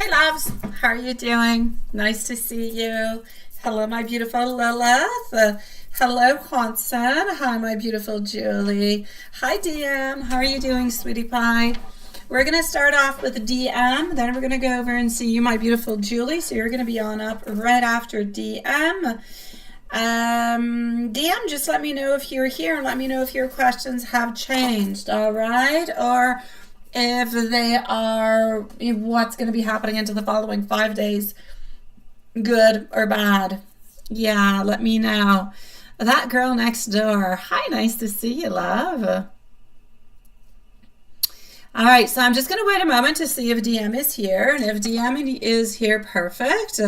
Hi loves, how are you doing? Nice to see you. Hello my beautiful Lilith. Hello Quanson. Hi my beautiful Julie. Hi DM, how are you doing sweetie pie? We're going to start off with DM, then we're going to go over and see you my beautiful Julie. So you're going to be on up right after DM. DM, just let me know if you're here and let me know if your questions have changed, all right? Or if they are, what's going to be happening into the following 5 days, good or bad. Yeah, let me know. That girl next door. Hi, nice to see you, love. All right, so I'm just going to wait a moment to see if DM is here. And if DM is here, perfect.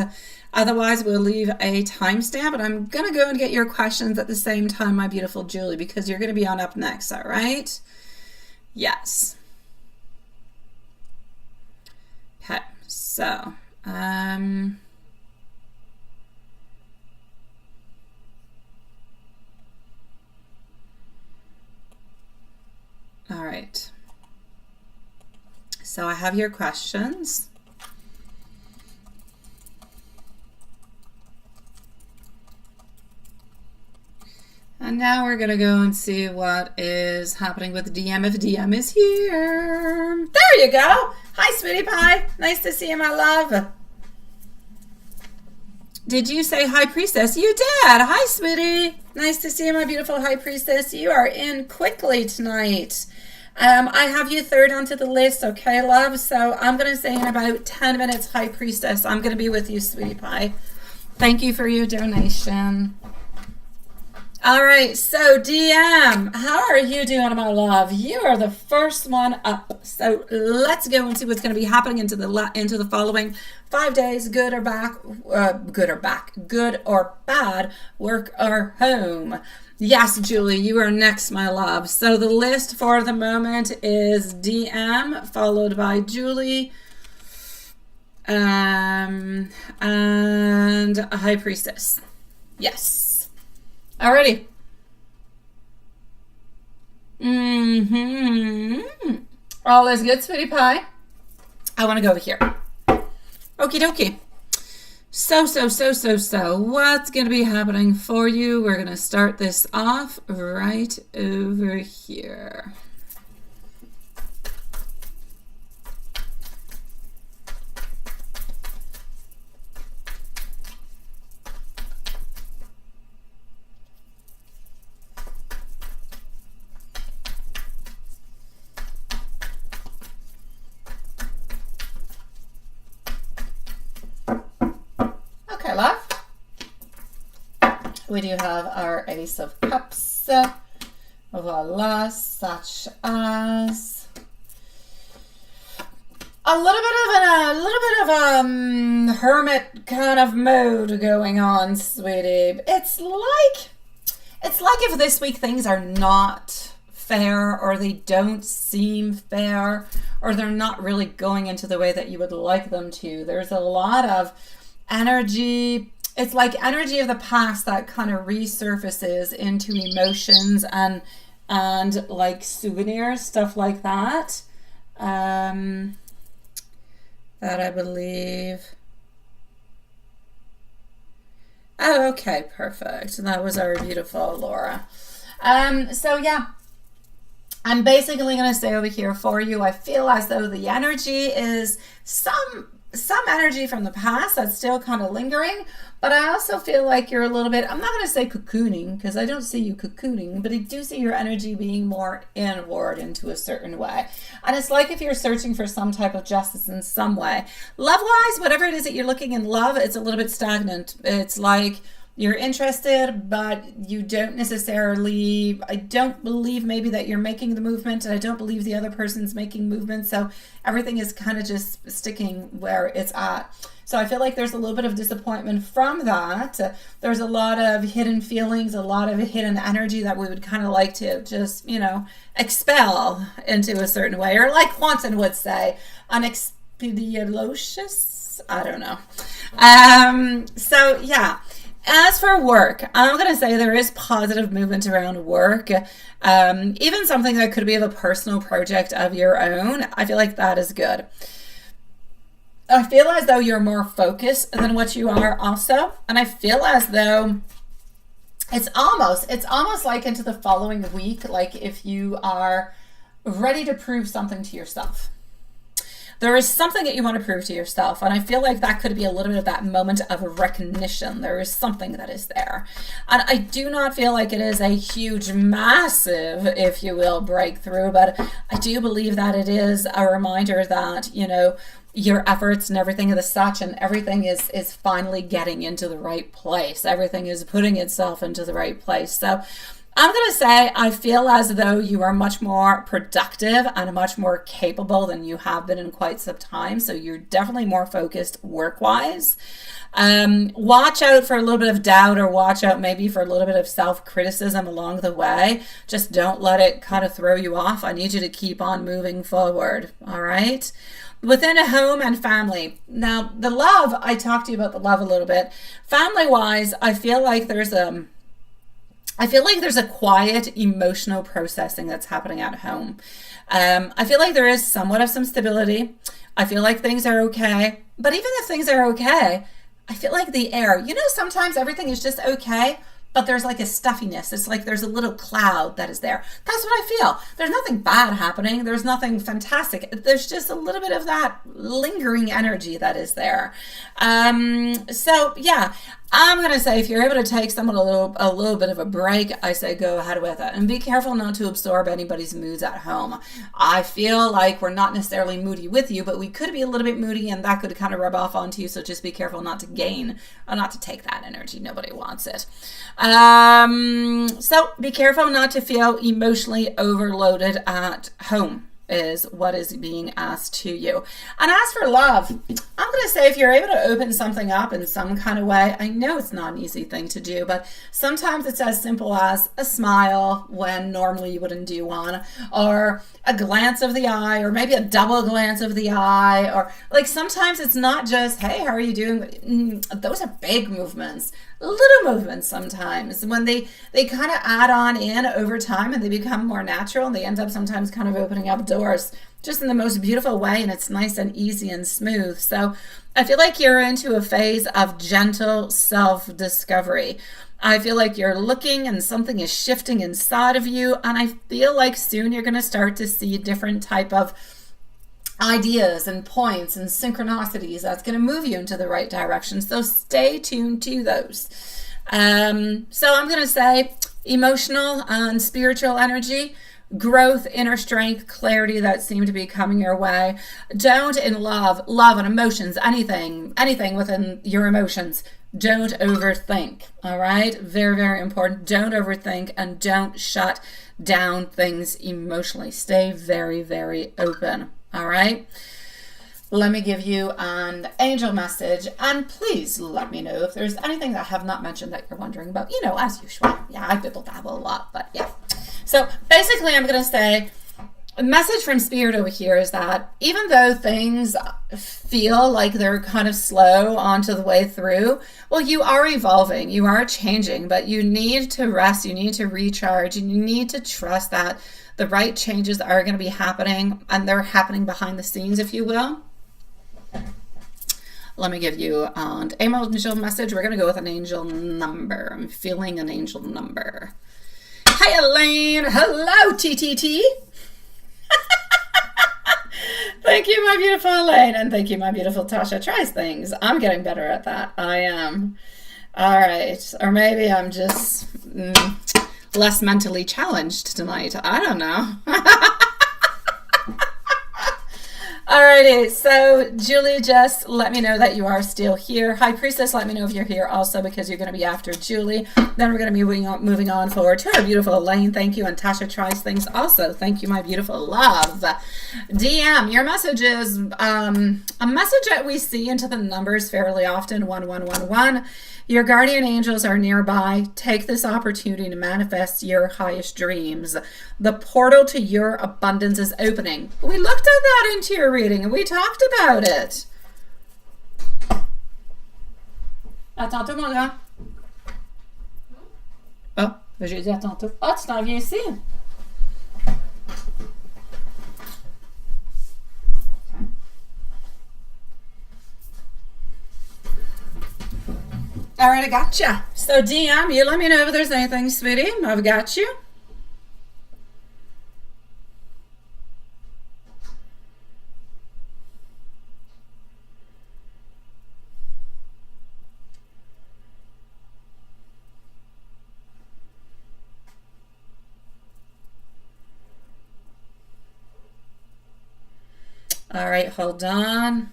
Otherwise, we'll leave a timestamp. And I'm going to go and get your questions at the same time, my beautiful Julie, because you're going to be on up next, all right? Yes. Okay, so, all right. So I have your questions. And now we're going to go and see what is happening with DM if DM is here. There you go. Hi, sweetie pie. Nice to see you, my love. Did you say high priestess? You did. Hi, sweetie. Nice to see you, my beautiful high priestess. You are in quickly tonight. I have you third onto the list, okay, love? So I'm going to say in about 10 minutes, high priestess, I'm going to be with you, sweetie pie. Thank you for your donation. All right, so DM, how are you doing, my love? You are the first one up. So let's go and see what's going to be happening into the following 5 days, good or bad, work or home. Yes, Julie, you are next, my love. So the list for the moment is DM, followed by Julie, and a high priestess. Yes. Alrighty. All is good, sweetie pie. I want to go over here. Okie dokie. So, what's going to be happening for you? We're going to start this off right over here. Okay, love. We do have our Ace of Cups. Voila, such as a little bit of hermit kind of mode going on, sweetie. It's like if this week things are not fair, or they don't seem fair, or they're not really going into the way that you would like them to. There's a lot of energy. It's like energy of the past that kind of resurfaces into emotions and like souvenirs, stuff like that. That I believe. Oh, okay, perfect. That was our beautiful Laura. So yeah, I'm basically going to stay over here for you. I feel as though the energy is some energy from the past that's still kind of lingering, but I also feel like you're a little bit, I'm not going to say cocooning, because I don't see you cocooning, but I do see your energy being more inward into a certain way. And it's like if you're searching for some type of justice in some way. Love-wise, whatever it is that you're looking in love, it's a little bit stagnant. It's like you're interested, but you don't necessarily, I don't believe maybe that you're making the movement, and I don't believe the other person's making movement, so everything is kind of just sticking where it's at. So I feel like there's a little bit of disappointment from that. There's a lot of hidden feelings, a lot of hidden energy that we would kind of like to just, expel into a certain way, or like Quanton would say, unexpeditious. I don't know. So yeah. As for work, I'm going to say there is positive movement around work. Even something that could be of a personal project of your own. I feel like that is good. I feel as though you're more focused than what you are also. And I feel as though it's almost like into the following week, like if you are ready to prove something to yourself. There is something that you want to prove to yourself, and I feel like that could be a little bit of that moment of recognition. There is something that is there. And I do not feel like it is a huge, massive, if you will, breakthrough, but I do believe that it is a reminder that, you know, your efforts and everything of the such, and everything is finally getting into the right place. Everything is putting itself into the right place. So I'm going to say I feel as though you are much more productive and much more capable than you have been in quite some time. So you're definitely more focused work-wise. Watch out for a little bit of doubt, or watch out maybe for a little bit of self-criticism along the way. Just don't let it kind of throw you off. I need you to keep on moving forward. All right. Within a home and family. Now, the love, I talked to you about the love a little bit. Family-wise, I feel like there's a quiet emotional processing that's happening at home. I feel like there is somewhat of some stability. I feel like things are okay. But even if things are okay, I feel like the air, you know, sometimes everything is just okay, but there's like a stuffiness. It's like there's a little cloud that is there. That's what I feel. There's nothing bad happening. There's nothing fantastic. There's just a little bit of that lingering energy that is there. So yeah, I'm going to say if you're able to take someone a little bit of a break, I say go ahead with it. And be careful not to absorb anybody's moods at home. I feel like we're not necessarily moody with you, but we could be a little bit moody, and that could kind of rub off onto you. So just be careful not to gain or not to take that energy. Nobody wants it. So be careful not to feel emotionally overloaded at home is what is being asked to you. And as for love, I'm going to say if you're able to open something up in some kind of way, I know it's not an easy thing to do, but sometimes it's as simple as a smile when normally you wouldn't do one, or a glance of the eye, or maybe a double glance of the eye, or like sometimes it's not just, hey, how are you doing? Those are big movements. Little movements sometimes when they kind of add on in over time and they become more natural, and they end up sometimes kind of opening up doors just in the most beautiful way, and it's nice and easy and smooth. So I feel like you're into a phase of gentle self-discovery. I feel like you're looking and something is shifting inside of you, and I feel like soon you're going to start to see different type of ideas and points and synchronicities that's going to move you into the right direction. So stay tuned to those. So I'm going to say emotional and spiritual energy, growth, inner strength, clarity that seem to be coming your way. Don't in love and emotions, anything within your emotions. Don't overthink. All right. Very, very important. Don't overthink, and don't shut down things emotionally. Stay very, very open. All right. Let me give you an angel message, and please let me know if there's anything that I have not mentioned that you're wondering about, you know, as usual. Yeah, I bibble dabble a lot, but yeah. So basically I'm going to say a message from Spirit over here is that even though things feel like they're kind of slow onto the way through, well, you are evolving, you are changing, but you need to rest, you need to recharge, and you need to trust that the right changes are going to be happening, and they're happening behind the scenes, if you will. Let me give you an angel message. We're going to go with an angel number. I'm feeling an angel number. Hi, Elaine. Hello, TTT. Thank you, my beautiful Elaine. And thank you, my beautiful Tasha Tries Things. I'm getting better at that. I am. All right. Or maybe I'm just less mentally challenged tonight. I don't know. Alrighty, so Julie, just let me know that you are still here. High Priestess, let me know if you're here also, because you're going to be after Julie. Then we're going to be moving on forward to our beautiful Elaine. Thank you. And Tasha Tries Things also. Thank you, my beautiful love. DM, your message is a message that we see into the numbers fairly often, 1111. Your guardian angels are nearby. Take this opportunity to manifest your highest dreams. The portal to your abundance is opening. We looked at that into your reading and we talked about it. À tantôt, mon grand. Oh, j'ai dit à tantôt. Ah, tu t'en viens ici? All right, I got you. So DM, you let me know if there's anything, sweetie. I've got you. All right, hold on.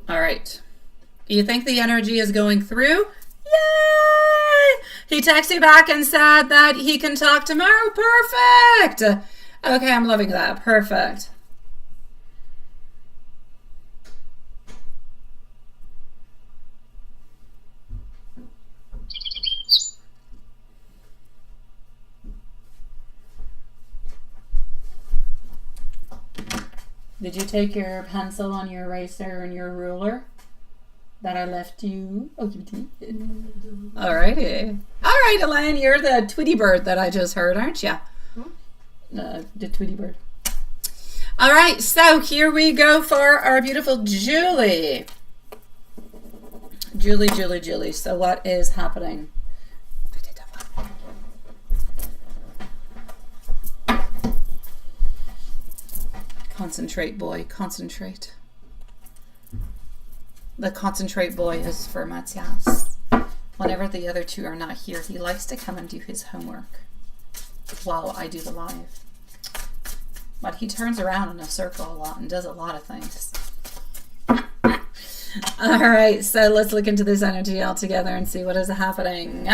All right. You think the energy is going through? Yay! He texted you back and said that he can talk tomorrow. Perfect. Okay, I'm loving that. Perfect. Did you take your pencil on your eraser and your ruler that I left you? Oh, you did. All righty. All right, Elaine, you're the Tweety bird that I just heard, aren't you? The Tweety bird. All right, so here we go for our beautiful Julie. Julie. So what is happening? Concentrate, boy, concentrate. The concentrate boy is for Matthias. Whenever the other two are not here, he likes to come and do his homework while I do the live. But he turns around in a circle a lot and does a lot of things. All right, so let's look into this energy all together and see what is happening.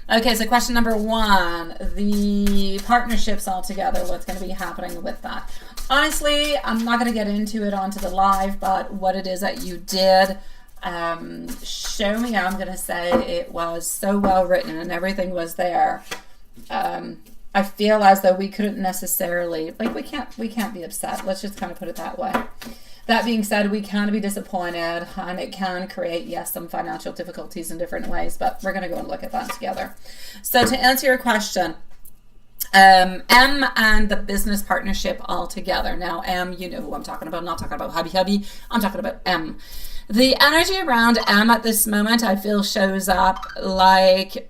Okay, so question number 1, the partnerships all together, what's going to be happening with that? Honestly, I'm not going to get into it onto the live, but what it is that you did, show me. I'm going to say it was so well written and everything was there. I feel as though we couldn't necessarily, like we can't be upset. Let's just kind of put it that way. That being said, we can be disappointed and it can create, yes, some financial difficulties in different ways, but we're going to go and look at that together. So to answer your question, M and the business partnership all together. Now, M, you know who I'm talking about. I'm not talking about hubby. I'm talking about M. The energy around M at this moment, I feel, shows up like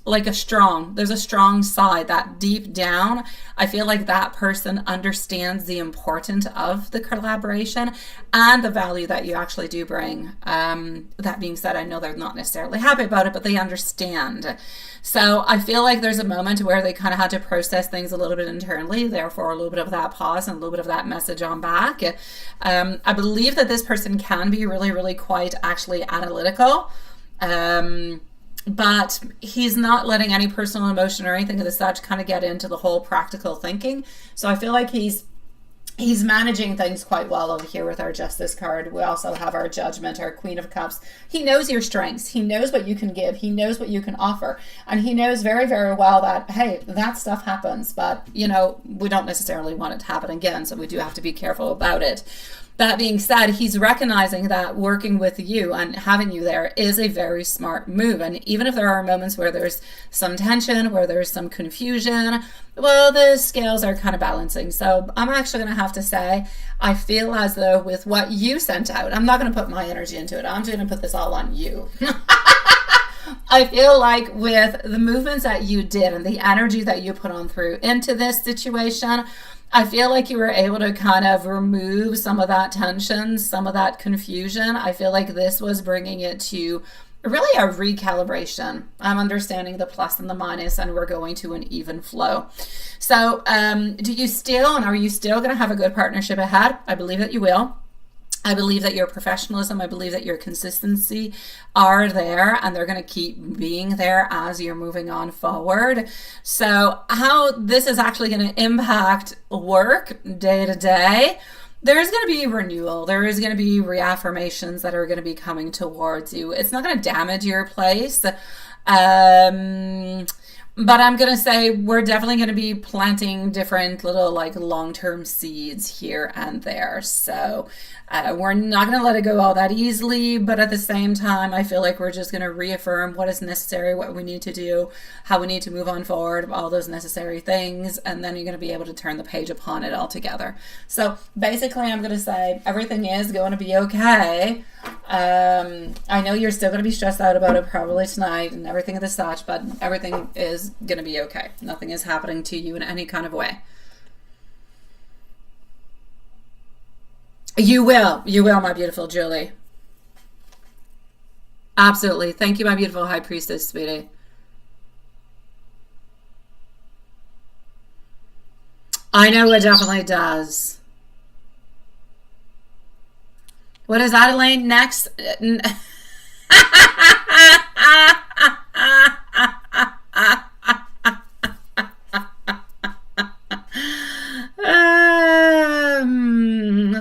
there's a strong side that deep down, I feel like that person understands the importance of the collaboration and the value that you actually do bring. That being said, I know they're not necessarily happy about it, but they understand. So I feel like there's a moment where they kind of had to process things a little bit internally, therefore a little bit of that pause and a little bit of that message on back. I believe that this person can be really, really quite actually analytical. But he's not letting any personal emotion or anything of the such kind of get into the whole practical thinking. So I feel like he's managing things quite well over here with our Justice card. We also have our Judgment, our Queen of Cups. He knows your strengths. He knows what you can give. He knows what you can offer. And he knows very, very well that, hey, that stuff happens. But, you know, we don't necessarily want it to happen again. So we do have to be careful about it. That being said, he's recognizing that working with you and having you there is a very smart move. And even if there are moments where there's some tension, where there's some confusion, well, the scales are kind of balancing. So I'm actually going to have to say, I feel as though with what you sent out, I'm not going to put my energy into it. I'm just going to put this all on you. I feel like with the movements that you did and the energy that you put on through into this situation, I feel like you were able to kind of remove some of that tension, some of that confusion. I feel like this was bringing it to really a recalibration. I'm understanding the plus and the minus, and we're going to an even flow. So do you still, and are you still going to have a good partnership ahead? I believe that you will. I believe that your professionalism, I believe that your consistency are there, and they're going to keep being there as you're moving on forward. So how this is actually going to impact work day to day, there's going to be renewal. There is going to be reaffirmations that are going to be coming towards you. It's not going to damage your place. But I'm going to say we're definitely going to be planting different little like long-term seeds here and there. So we're not going to let it go all that easily, but at the same time, I feel like we're just going to reaffirm what is necessary, what we need to do, how we need to move on forward, all those necessary things, and then you're going to be able to turn the page upon it all together. So basically, I'm going to say everything is going to be okay. I know you're still going to be stressed out about it probably tonight and everything of the such, but everything is going to be okay. Nothing is happening to you in any kind of way. You will, my beautiful Julie. Absolutely. Thank you, my beautiful high priestess, sweetie. I know it definitely does. What is Adelaide next?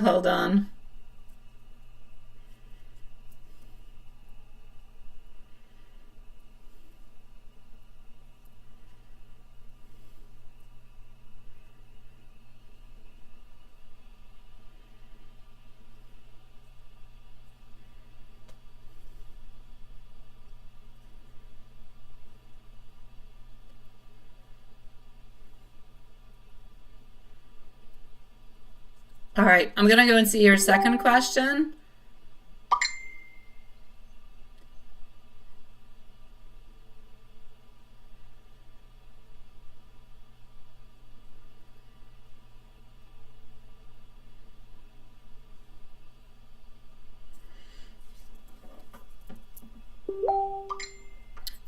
Hold on. All right, I'm going to go and see your second question.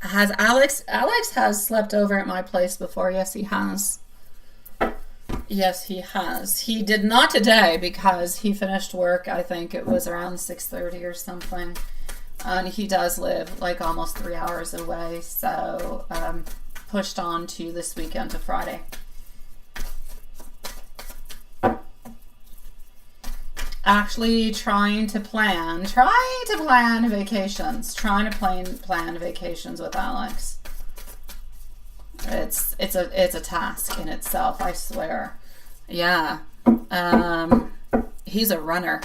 Has Alex has slept over at my place before? Yes, he has. Yes, he has. He did not today because he finished work, I think it was around 6:30 or something. And he does live like almost 3 hours away, so pushed on to this weekend to Friday. Actually trying to plan vacations, trying to plan vacations with Alex. It's a task in itself, I swear. Yeah. He's a runner.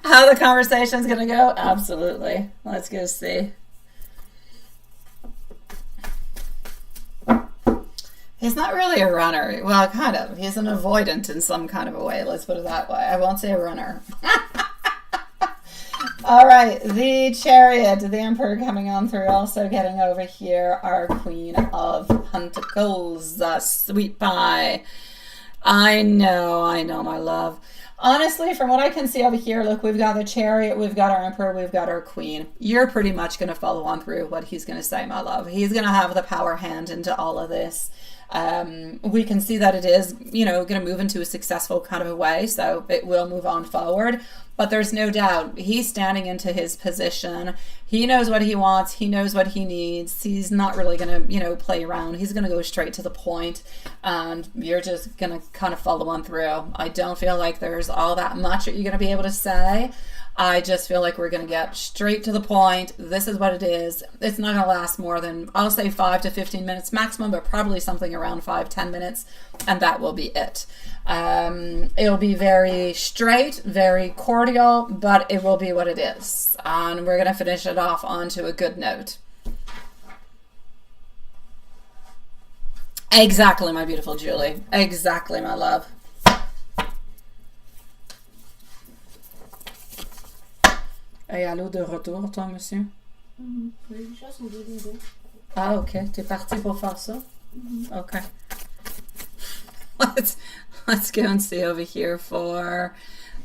How the conversation's gonna go? Absolutely. Let's go see. He's not really a runner. Well, kind of. He's an avoidant in some kind of a way. Let's put it that way. I won't say a runner. All right, the Chariot, the Emperor coming on through, also getting over here, our Queen of Pentacles, sweet pie. I know, my love. Honestly, from what I can see over here, look, we've got the Chariot, we've got our Emperor, we've got our Queen. You're pretty much going to follow on through what he's going to say, my love. He's going to have the power hand into all of this. We can see that it is, going to move into a successful kind of a way, so it will move on forward. But there's no doubt he's standing into his position. He knows what he wants. He knows what he needs. He's not really going to, play around. He's going to go straight to the point, and you're just going to kind of follow on through. I don't feel like there's all that much that you're going to be able to say. I just feel like we're going to get straight to the point. This is what it is. It's not going to last more than, I'll say 5 to 15 minutes maximum, but probably something around 5-10 minutes, and that will be it. It'll be very straight, very cordial, but it will be what it is. And we're going to finish it off onto a good note. Exactly, my beautiful Julie. Exactly, my love. Et allô de retour, toi, monsieur? Les chats sont délivrés. Ah, ok. T'es parti pour faire ça? Okay. Let's go and see over here for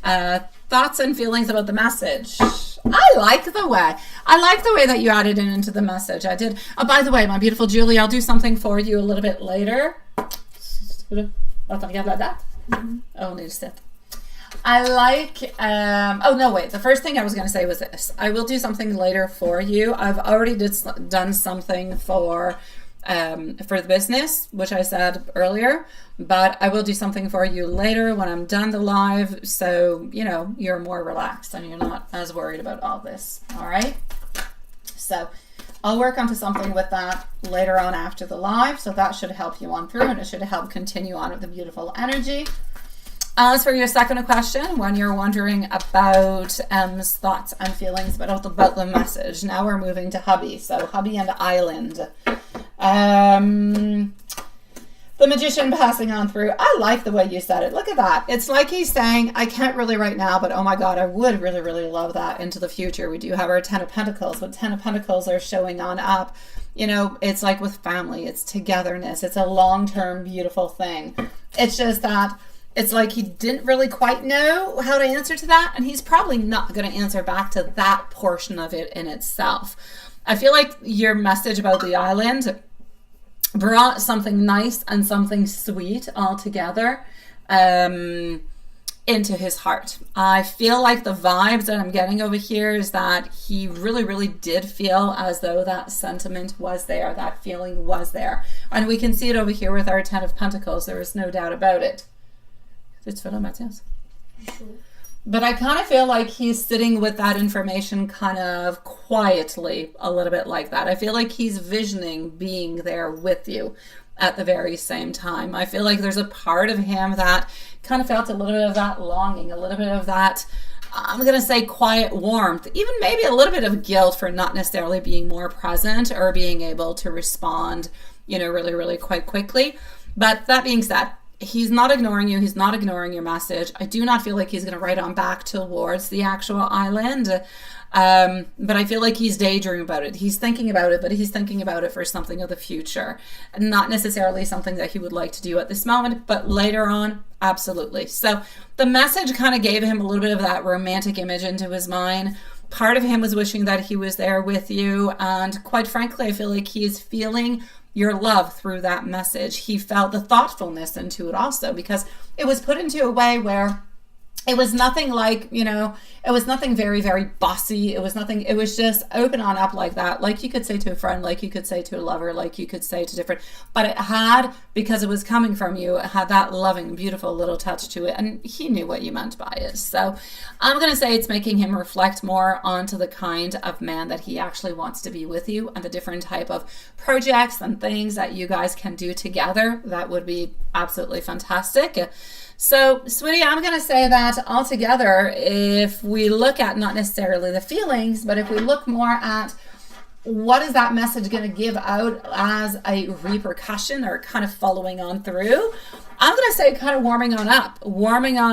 thoughts and feelings about the message. I like the way that you added it into the message. I did. Oh, by the way, my beautiful Julie, I'll do something for you a little bit later. Attends, regarde la date. Oh, on est le 7. I like, oh no, wait, the first thing I was going to say was this. I will do something later for you. I've already done something for for the business, which I said earlier, but I will do something for you later when I'm done the live, so you know you're more relaxed and you're not as worried about all this. All right, so I'll work onto something with that later on after the live, so that should help you on through, and it should help continue on with the beautiful energy. As for your second question, when you're wondering about M's thoughts and feelings about the message, now we're moving to hubby. So hubby and island. The magician passing on through. I like the way you said it. Look at that. It's like he's saying, I can't really right now, but oh my God, I would really, really love that into the future. We do have our 10 of Pentacles, but 10 of Pentacles are showing on up. You know, it's like with family, it's togetherness. It's a long-term, beautiful thing. It's just that it's like he didn't really quite know how to answer to that, and he's probably not going to answer back to that portion of it in itself. I feel like your message about the island brought something nice and something sweet all together into his heart. I feel like the vibes that I'm getting over here is that he really, really did feel as though that sentiment was there, that feeling was there. And we can see it over here with our 10 of Pentacles. There is no doubt about it. It's for Matthias. But I kind of feel like he's sitting with that information kind of quietly, a little bit like that. I feel like he's visioning being there with you at the very same time. I feel like there's a part of him that kind of felt a little bit of that longing, a little bit of that, I'm going to say, quiet warmth, even maybe a little bit of guilt for not necessarily being more present or being able to respond, you know, really, really quite quickly. But that being said, he's not ignoring you. He's not ignoring your message. I do not feel like he's going to write on back towards the actual island. But I feel like he's daydreaming about it. He's thinking about it, but he's thinking about it for something of the future. Not necessarily something that he would like to do at this moment, but later on, absolutely. So the message kind of gave him a little bit of that romantic image into his mind. Part of him was wishing that he was there with you. And quite frankly, I feel like he is feeling your love through that message. He felt the thoughtfulness into it also, because it was put into a way where it was nothing like, you know, it was nothing very, very bossy. It was nothing, it was just open on up like that. Like you could say to a friend, like you could say to a lover, like you could say to different, but it had, because it was coming from you, it had that loving, beautiful little touch to it. And he knew what you meant by it. So I'm going to say it's making him reflect more onto the kind of man that he actually wants to be with you, and the different type of projects and things that you guys can do together. That would be absolutely fantastic. So, sweetie, I'm going to say that altogether, if we look at not necessarily the feelings, but if we look more at what is that message going to give out as a repercussion or kind of following on through, I'm going to say kind of warming on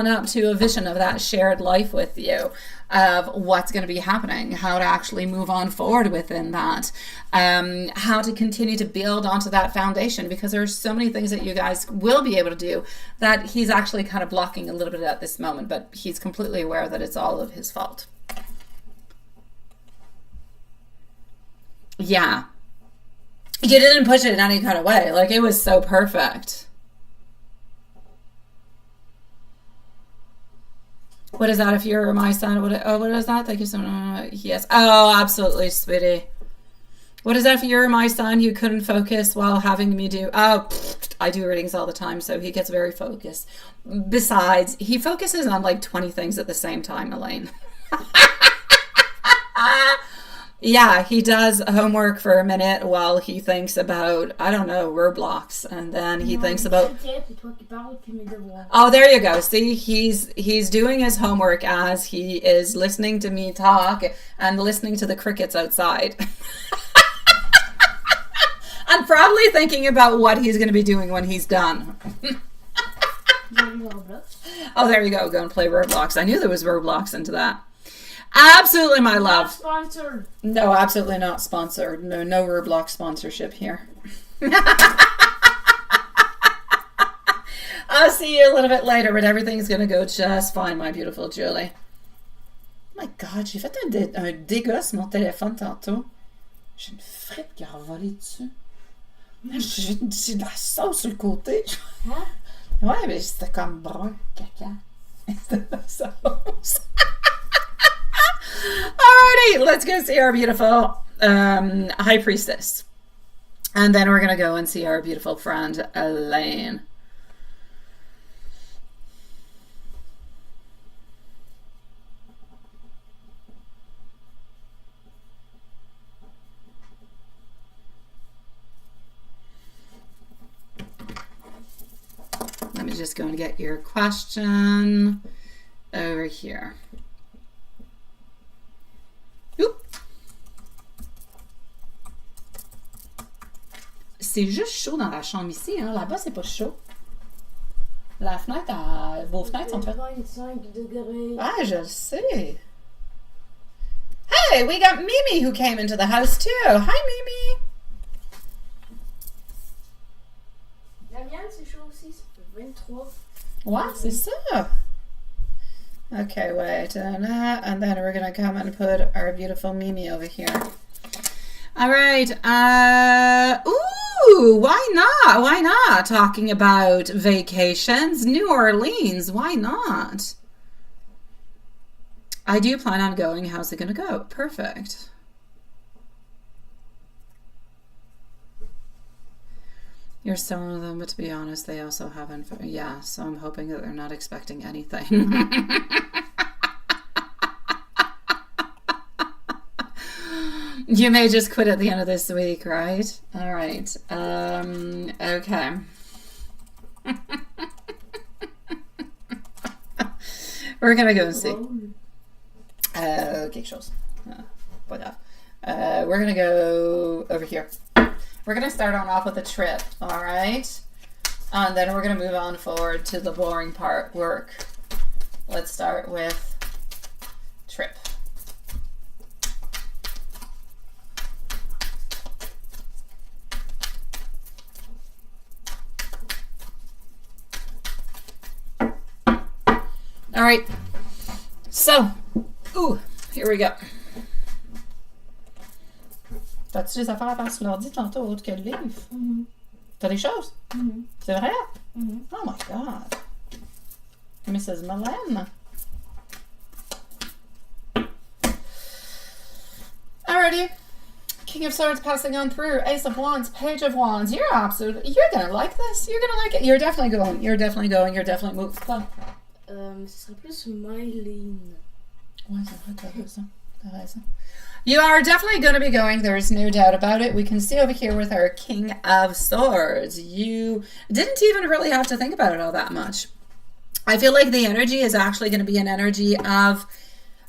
up to a vision of that shared life with you, of what's going to be happening, how to actually move on forward within that, how to continue to build onto that foundation, because there's so many things that you guys will be able to do that he's actually kind of blocking a little bit at this moment, but he's completely aware that it's all of his fault. Yeah. You didn't push it in any kind of way. Like, it was so perfect. What is that? If you're my son, what is that? Thank you so much. Yes. Oh, absolutely, sweetie. What is that? If you're my son, you couldn't focus while having me do. Oh, I do readings all the time, so he gets very focused. Besides, he focuses on like 20 things at the same time, Elaine. Yeah, he does homework for a minute while he thinks about, I don't know, Roblox, and then he thinks about... Oh, there you go. See, he's doing his homework as he is listening to me talk and listening to the crickets outside. I'm probably thinking about what he's going to be doing when he's done. Oh, there you go. Go and play Roblox. I knew there was Roblox into that. Absolutely, my love. Not sponsored. No, absolutely not sponsored. No Roblox sponsorship here. I'll see you a little bit later, but everything's going to go just fine, my beautiful Julie. Oh my God, j'ai fait un dégât sur mon téléphone tantôt. J'ai une frite qui a envolé dessus. J'ai de la sauce sur le côté. Hein? Ouais, mais c'était comme brun, caca. C'était de la sauce. Alrighty, let's go see our beautiful High Priestess. And then we're going to go and see our beautiful friend Elaine. Let me just go and get your question over here. Oop. C'est juste chaud dans la chambre ici, hein. Là-bas, c'est pas chaud. La fenêtre, vos fenêtres sont faites. 25 degrés. Ah, je le sais. Hey, we got Mimi who came into the house too. Hi, Mimi. La mienne, c'est chaud aussi, ça fait 23. What? C'est ça. Okay, wait. And then we're going to come and put our beautiful Mimi over here. All right. Ooh, why not? Why not? Talking about vacations. New Orleans. Why not? I do plan on going. How's it going to go? Perfect. You're still one of them, but to be honest, they also haven't. Yeah, so I'm hoping that they're not expecting anything. You may just quit at the end of this week, right? All right. Okay. We're going to go and see. Quelque chose. Pas grave. We're going to go over here. We're going to start on off with a trip, all right? And then we're going to move on forward to the boring part, work. Let's start with trip. All right. So, here we go. T'as-tu des affaires à faire sur l'ordi tantôt autre que le livre? T'as des choses? C'est vrai? Oh my God. Mrs. Milan. Alrighty. King of Swords passing on through. Ace of Wands, Page of Wands. You're gonna like this. You're gonna like it. You're definitely going. You're definitely going. You're definitely moving. Ce serait plus Mylene. Ouais, c'est vrai, t'as raison. T'as raison. You are definitely going to be going. There's no doubt about it. We can see over here with our King of Swords. You didn't even really have to think about it all that much. I feel like the energy is actually going to be an energy of,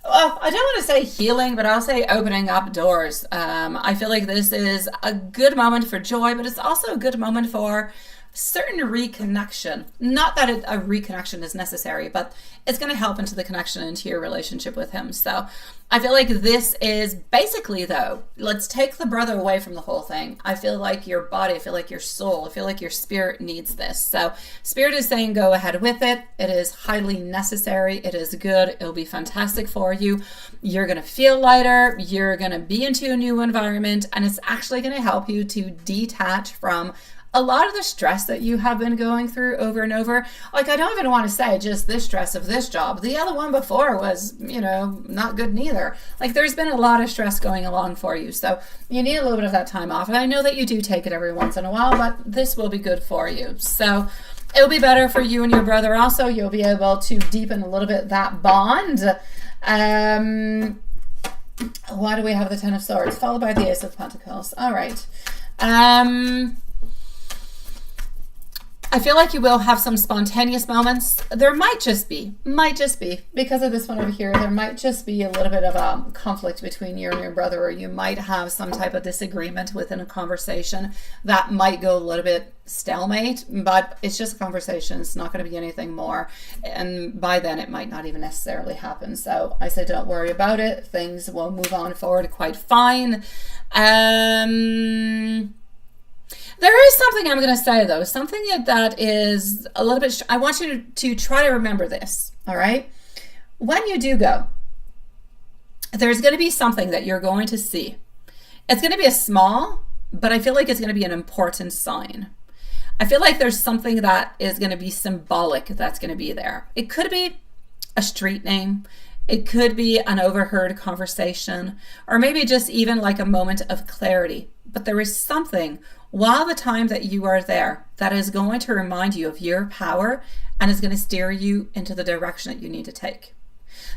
well, I don't want to say healing, but I'll say opening up doors. I feel like this is a good moment for joy, but it's also a good moment for certain reconnection. Not that a reconnection is necessary, but it's going to help into the connection into your relationship with him. So I feel like this is basically, though, let's take the brother away from the whole thing. I feel like your body, I feel like your soul, I feel like your spirit needs this. So spirit is saying go ahead with it. It is highly necessary. It is good. It'll be fantastic for you. You're going to feel lighter. You're going to be into a new environment, and it's actually going to help you to detach from a lot of the stress that you have been going through over and over. Like, I don't even want to say just this stress of this job. The other one before was, not good neither. Like, there's been a lot of stress going along for you. So you need a little bit of that time off. And I know that you do take it every once in a while, but this will be good for you. So it'll be better for you and your brother also. You'll be able to deepen a little bit that bond. Why do we have the Ten of Swords? Followed by the Ace of Pentacles. All right. I feel like you will have some spontaneous moments. There might just be, because of this one over here, there might just be a little bit of a conflict between you and your brother, or you might have some type of disagreement within a conversation that might go a little bit stalemate, but it's just a conversation. It's not going to be anything more. And by then it might not even necessarily happen. So I say don't worry about it. Things will move on forward quite fine. There is something I'm going to say, though, something that is a little bit, I want you to try to remember this, all right? When you do go, there's going to be something that you're going to see. It's going to be a small, but I feel like it's going to be an important sign. I feel like there's something that is going to be symbolic that's going to be there. It could be a street name. It could be an overheard conversation, or maybe just even like a moment of clarity. But there is something while the time that you are there, that is going to remind you of your power and is going to steer you into the direction that you need to take.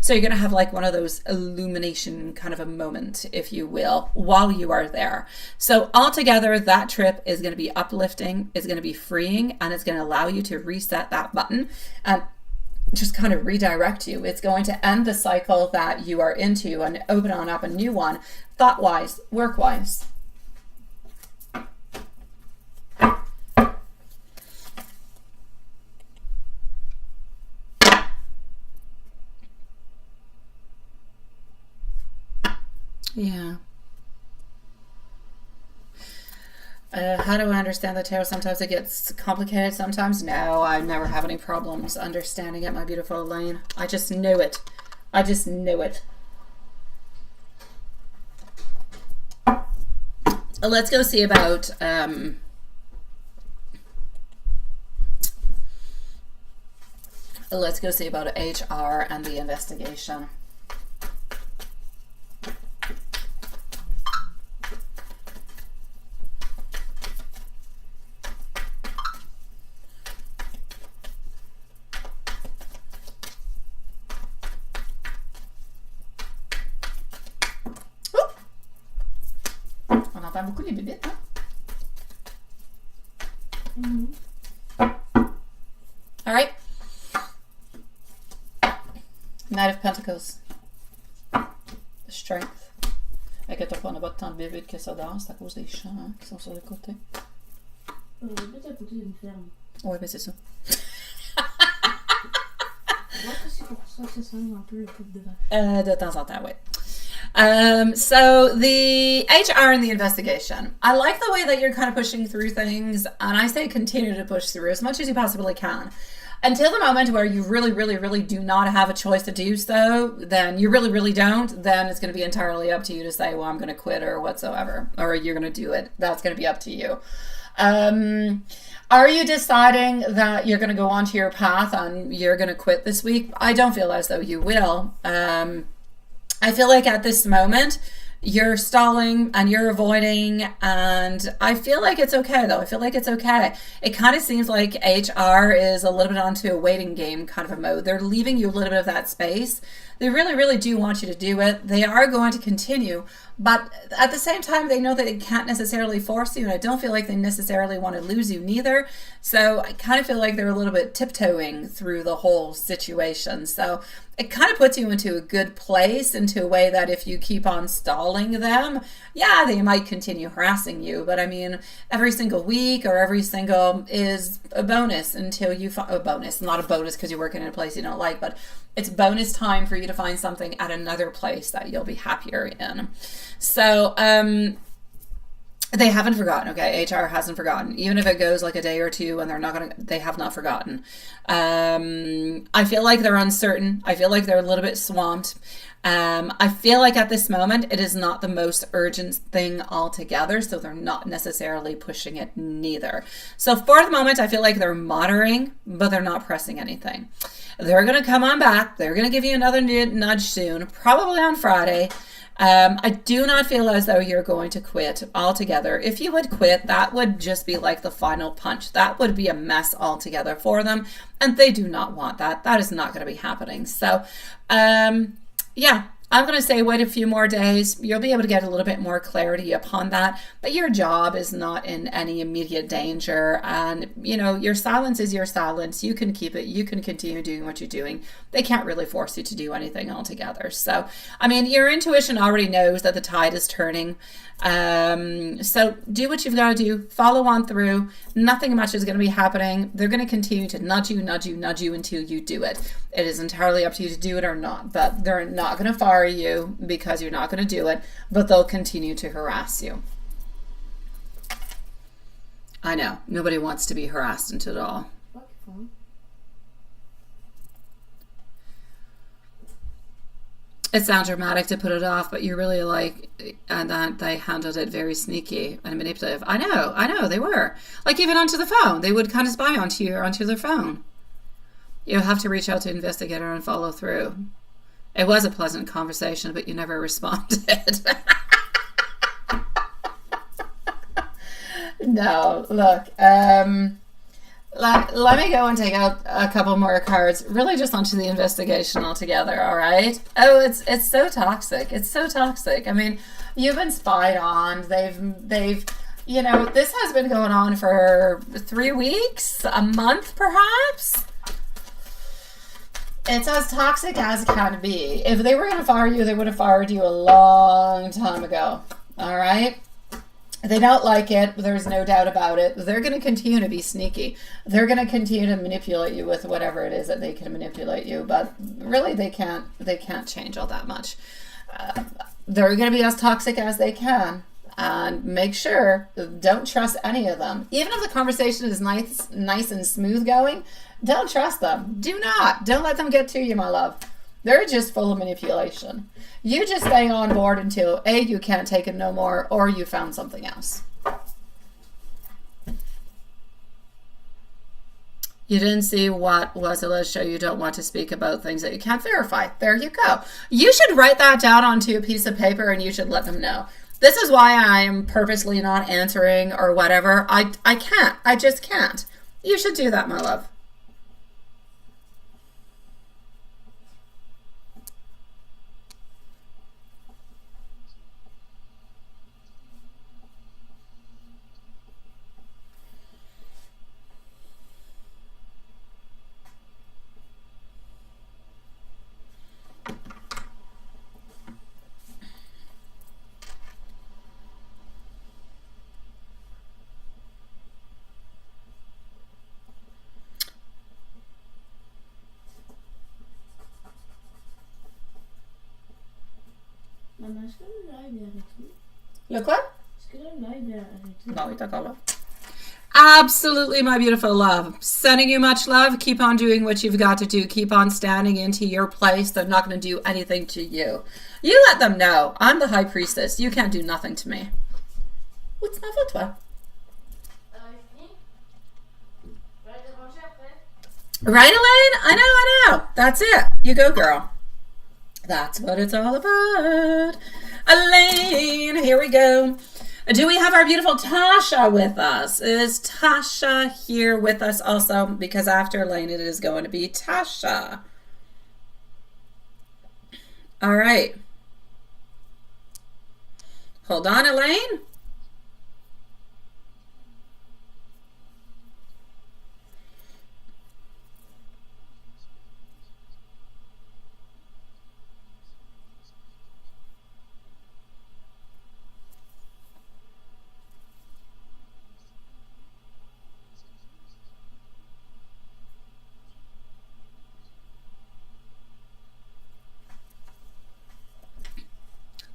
So you're going to have like one of those illumination kind of a moment, if you will, while you are there. So altogether, that trip is going to be uplifting, it's going to be freeing, and it's going to allow you to reset that button and just kind of redirect you. It's going to end the cycle that you are into and open on up a new one, thought-wise, work-wise. Yeah. How do I understand the tarot? Sometimes it gets complicated. Sometimes no. I never have any problems understanding it, my beautiful Elaine. I just knew it. I just knew it. Let's go see about let's go see about HR and the investigation. On entend beaucoup les bébites, hein? All right. Knight of Pentacles. The strength. Inquiète pas, on n'a pas tant de bébites que ça dehors, c'est à cause des champs hein, qui sont sur le côté. Peut-être à côté d'une ferme. Ouais, ben c'est ça. Ouais, c'est pour ça que ça sent un peu le coupe de vache. De temps en temps, ouais. So the HR and the investigation. I like the way that you're kind of pushing through things, and I say continue to push through as much as you possibly can. Until the moment where you really, really, really do not have a choice to do so, then you really, really don't, then it's going to be entirely up to you to say, well, I'm going to quit or whatsoever, or you're going to do it. That's going to be up to you. Are you deciding that you're going to go onto your path and you're going to quit this week? I don't feel as though you will. I feel like at this moment, you're stalling and you're avoiding, and I feel like it's okay though. I feel like it's okay. It kind of seems like HR is a little bit onto a waiting game kind of a mode. They're leaving you a little bit of that space. They really, really do want you to do it. They are going to continue, but at the same time, they know that they can't necessarily force you, and I don't feel like they necessarily want to lose you neither. So I kind of feel like they're a little bit tiptoeing through the whole situation. So it kind of puts you into a good place, into a way that if you keep on stalling them, yeah, they might continue harassing you. But I mean, every single week or every single is a bonus until you find a bonus, not a bonus because you're working in a place you don't like, but it's bonus time for you to find something at another place that you'll be happier in. So, they haven't forgotten, okay? HR hasn't forgotten. Even if it goes like a day or two and they have not forgotten. I feel like they're uncertain. I feel like they're a little bit swamped. I feel like at this moment, it is not the most urgent thing altogether, so they're not necessarily pushing it neither. So for the moment, I feel like they're monitoring, but they're not pressing anything. They're going to come on back. They're going to give you another nudge soon, probably on Friday. I do not feel as though you're going to quit altogether. If you would quit, that would just be like the final punch. That would be a mess altogether for them, and they do not want that. That is not going to be happening. So, yeah, I'm going to say wait a few more days. You'll be able to get a little bit more clarity upon that, but your job is not in any immediate danger, and you know, your silence is your silence. You can keep it. You can continue doing what you're doing. They can't really force you to do anything altogether. So, I mean, your intuition already knows that the tide is turning. So do what you've got to do. Follow on through. Nothing much is going to be happening. They're going to continue to nudge you until you do it. It is entirely up to you to do it or not, but they're not going to fire you because you're not going to do it, but they'll continue to harass you. I know. Nobody wants to be harassed into it all. It sounds dramatic to put it off, but you really like, and that they handled it very sneaky and manipulative. I know, they were. Like even onto the phone, they would kind of spy onto their phone. You'll have to reach out to investigator and follow through. It was a pleasant conversation, but you never responded. No, look. Let me go and take out a couple more cards. Really, just onto the investigation altogether. All right. Oh, it's so toxic. It's so toxic. I mean, you've been spied on. They've you know, this has been going on for 3 weeks, a month, perhaps. It's as toxic as it can be. If they were going to fire you, they would have fired you a long time ago. All right. They don't like it. There's no doubt about it. They're going to continue to be sneaky. They're going to continue to manipulate you with whatever it is that they can manipulate you. But really, they can't change all that much. They're going to be as toxic as they can. And make sure, don't trust any of them. Even if the conversation is nice and smooth going, don't trust them. Do not. Don't let them get to you, my love. They're just full of manipulation. You just stay on board until A, you can't take it no more, or you found something else. You didn't see what was it? Let's show you don't want to speak about things that you can't verify. There you go. You should write that down onto a piece of paper and you should let them know. This is why I am purposely not answering or whatever. I can't. I just can't. You should do that, my love. Maman, est-ce que le live est arrêté? Le quoi? Est-ce que le live est arrêté? No, il est encore là. Absolutely, my beautiful love. Sending you much love. Keep on doing what you've got to do. Keep on standing into your place. They're not going to do anything to you. You let them know. I'm the high priestess. You can't do nothing to me. What's not for toi? Fini? Je vais aller manger après. Right, Elaine? I know. That's it. You go, girl. That's what it's all about. Elaine, here we go. Do we have our beautiful Tasha with us? Is Tasha here with us also? Because after Elaine, it is going to be Tasha. All right. Hold on, Elaine.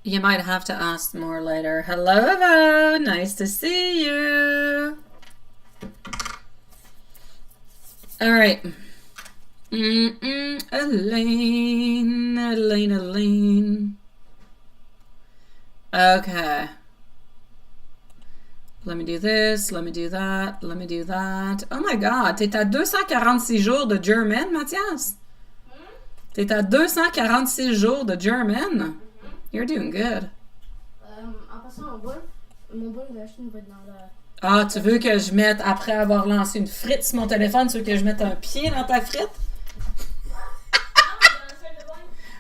You might have to ask more later. Hello, Avo. Nice to see you. All right. Elaine. Okay. Let me do this. Let me do that. Let me do that. Oh my God. T'es à 246 jours de German, Mathias? T'es à 246 jours de German? You're doing good. En passant mon bol de Ashton va être dans la... Ah, tu veux que je mette, après avoir lancé une frite sur mon téléphone, tu veux que je mette un pied dans ta frite?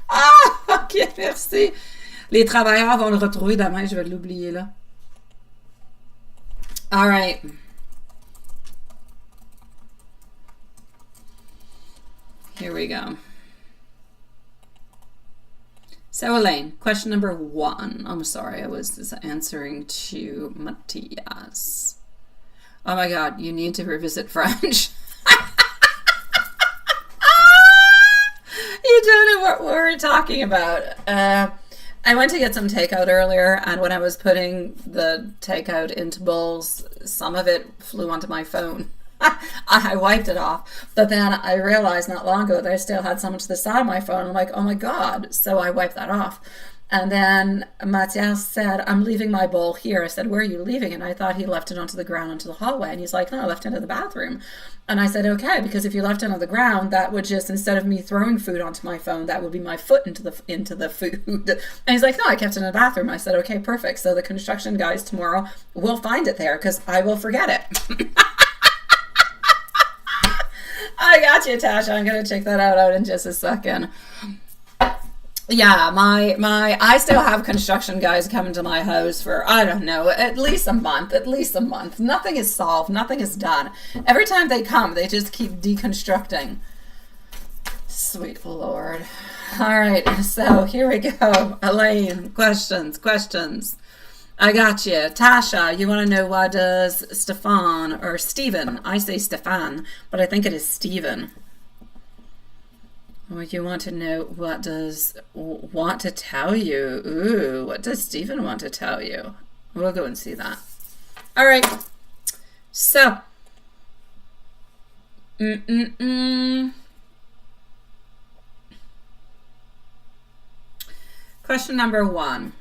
Ah, ok, merci. Les travailleurs vont le retrouver demain, je vais l'oublier là. All right. Here we go. So Elaine, question number 1. I'm sorry, I was answering to Matthias. Oh my God, you need to revisit French. You don't know what we're talking about. I went to get some takeout earlier, and when I was putting the takeout into bowls, some of it flew onto my phone. I wiped it off, but then I realized not long ago that I still had some to the side of my phone. I'm like, oh my God. So I wiped that off. And then Matthias said, I'm leaving my bowl here. I said, where are you leaving? And I thought he left it onto the ground into the hallway. And he's like, no, I left it into the bathroom. And I said, okay, because if you left it on the ground, that would just, instead of me throwing food onto my phone, that would be my foot into the food. And he's like, no, I kept it in the bathroom. I said, okay, perfect. So the construction guys tomorrow will find it there because I will forget it. I got you, Tasha. I'm going to check that out in just a second. Yeah, I still have construction guys coming to my house for, I don't know, at least a month. Nothing is solved. Nothing is done. Every time they come, they just keep deconstructing. Sweet Lord. All right, so here we go. Elaine, questions. I got you. Tasha, you want to know what does Stefan or Stephen? I say Stefan, but I think it is Stephen. Or you want to know what does want to tell you? Ooh, what does Stephen want to tell you? We'll go and see that. All right. So. Question number 1.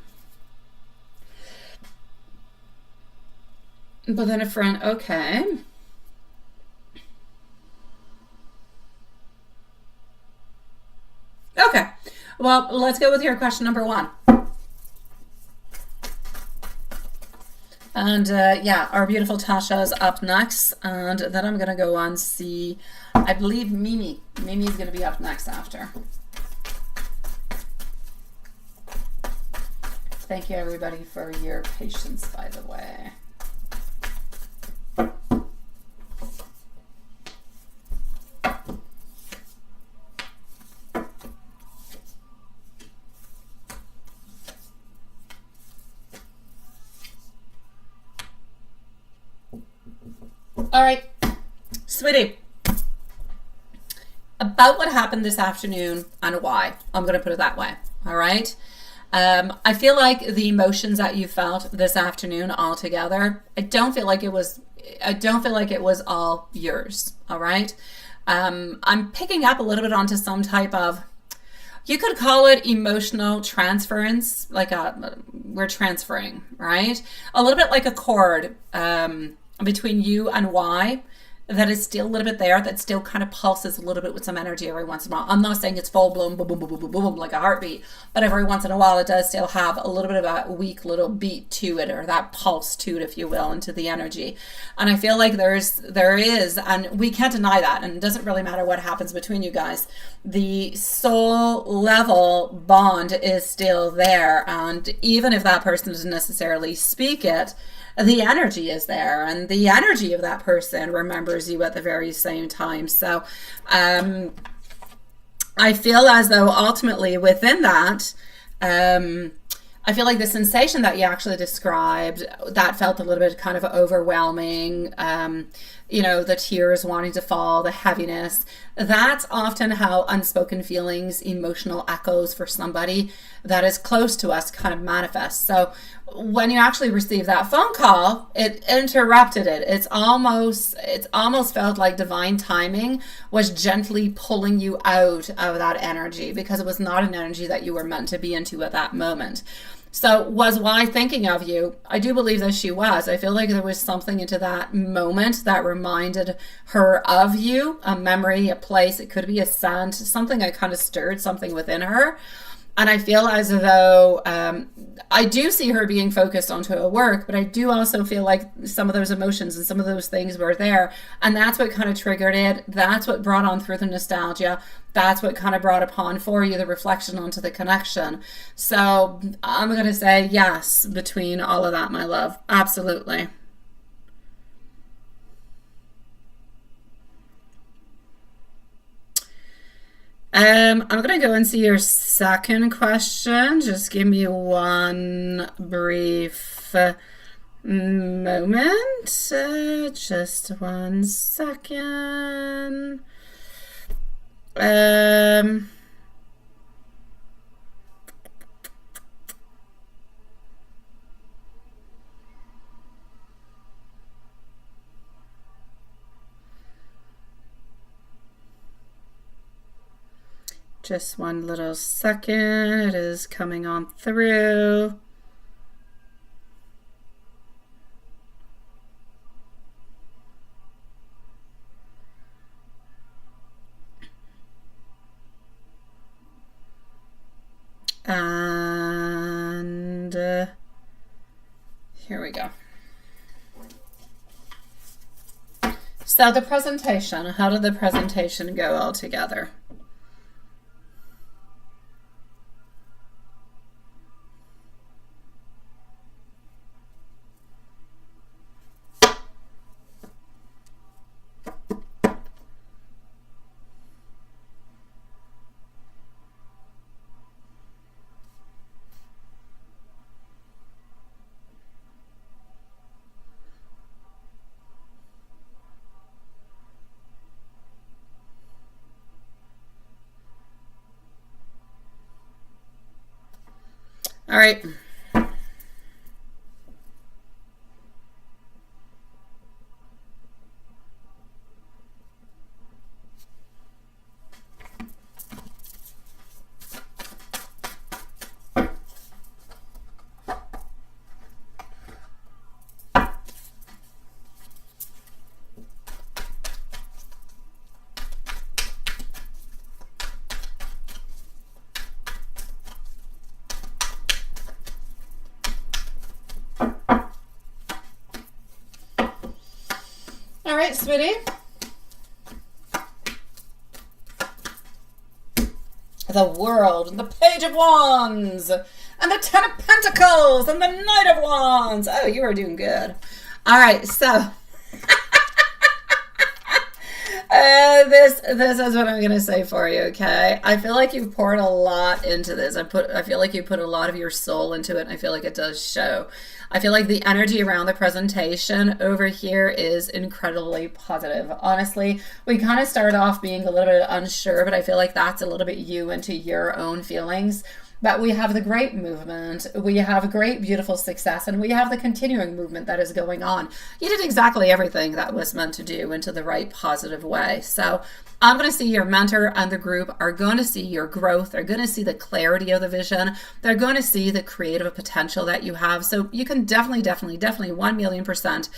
But then a friend, okay. Okay, well, let's go with your question number 1. And yeah, our beautiful Tasha is up next. And then I'm going to go on see, I believe Mimi. Mimi is going to be up next after. Thank you, everybody, for your patience, by the way. All right, sweetie, about what happened this afternoon and why. I'm going to put it that way. All right. I feel like the emotions that you felt this afternoon all together, I don't feel like it was all yours. All right. I'm picking up a little bit onto some type of, you could call it emotional transference, like we're transferring, right? A little bit like a cord between you and Y that is still a little bit there, that still kind of pulses a little bit with some energy every once in a while. I'm not saying it's full blown boom, boom, boom, boom, boom, boom, like a heartbeat, but every once in a while it does still have a little bit of a weak little beat to it, or that pulse to it, if you will, into the energy. And I feel like there is, and we can't deny that, and it doesn't really matter what happens between you guys. The soul level bond is still there, and even if that person doesn't necessarily speak it, the energy is there, and the energy of that person remembers you at the very same time. So I feel as though ultimately within that, I feel like the sensation that you actually described, that felt a little bit kind of overwhelming, you know, the tears wanting to fall, the heaviness. That's often how unspoken feelings, emotional echoes for somebody that is close to us kind of manifest. So when you actually receive that phone call, it interrupted it. It's almost felt like divine timing was gently pulling you out of that energy, because it was not an energy that you were meant to be into at that moment. So was Y thinking of you? I do believe that she was. I feel like there was something into that moment that reminded her of you, a memory, a place. It could be a scent, something that kind of stirred something within her. And I feel as though I do see her being focused onto her work, but I do also feel like some of those emotions and some of those things were there. And that's what kind of triggered it. That's what brought on through the nostalgia. That's what kind of brought upon for you the reflection onto the connection. So I'm going to say yes between all of that, my love. Absolutely. I'm going to go and see your second question. Just give me one brief moment. Just 1 second. Just one little second. It is coming on through. And here we go. So the presentation, how did the presentation go all together? All right. All right, sweetie. The World, and the Page of Wands, and the Ten of Pentacles, and the Knight of Wands. Oh, you are doing good. All right, so this is what I'm gonna say for you, okay? I feel like you've poured a lot into this. I feel like you put a lot of your soul into it, and I feel like it does show. I feel like the energy around the presentation over here is incredibly positive. Honestly, we kind of start off being a little bit unsure, but I feel like that's a little bit you into your own feelings. But we have the great movement, we have great, beautiful success, and we have the continuing movement that is going on. You did exactly everything that was meant to do into the right, positive way. So I'm going to see your mentor and the group are going to see your growth. They're going to see the clarity of the vision. They're going to see the creative potential that you have. So you can definitely 1,000,000%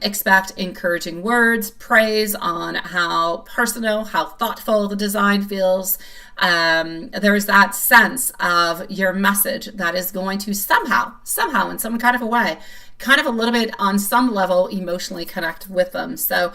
expect encouraging words, praise on how personal, how thoughtful the design feels. There's that sense of your message that is going to somehow in some kind of a way, kind of a little bit on some level emotionally connect with them. So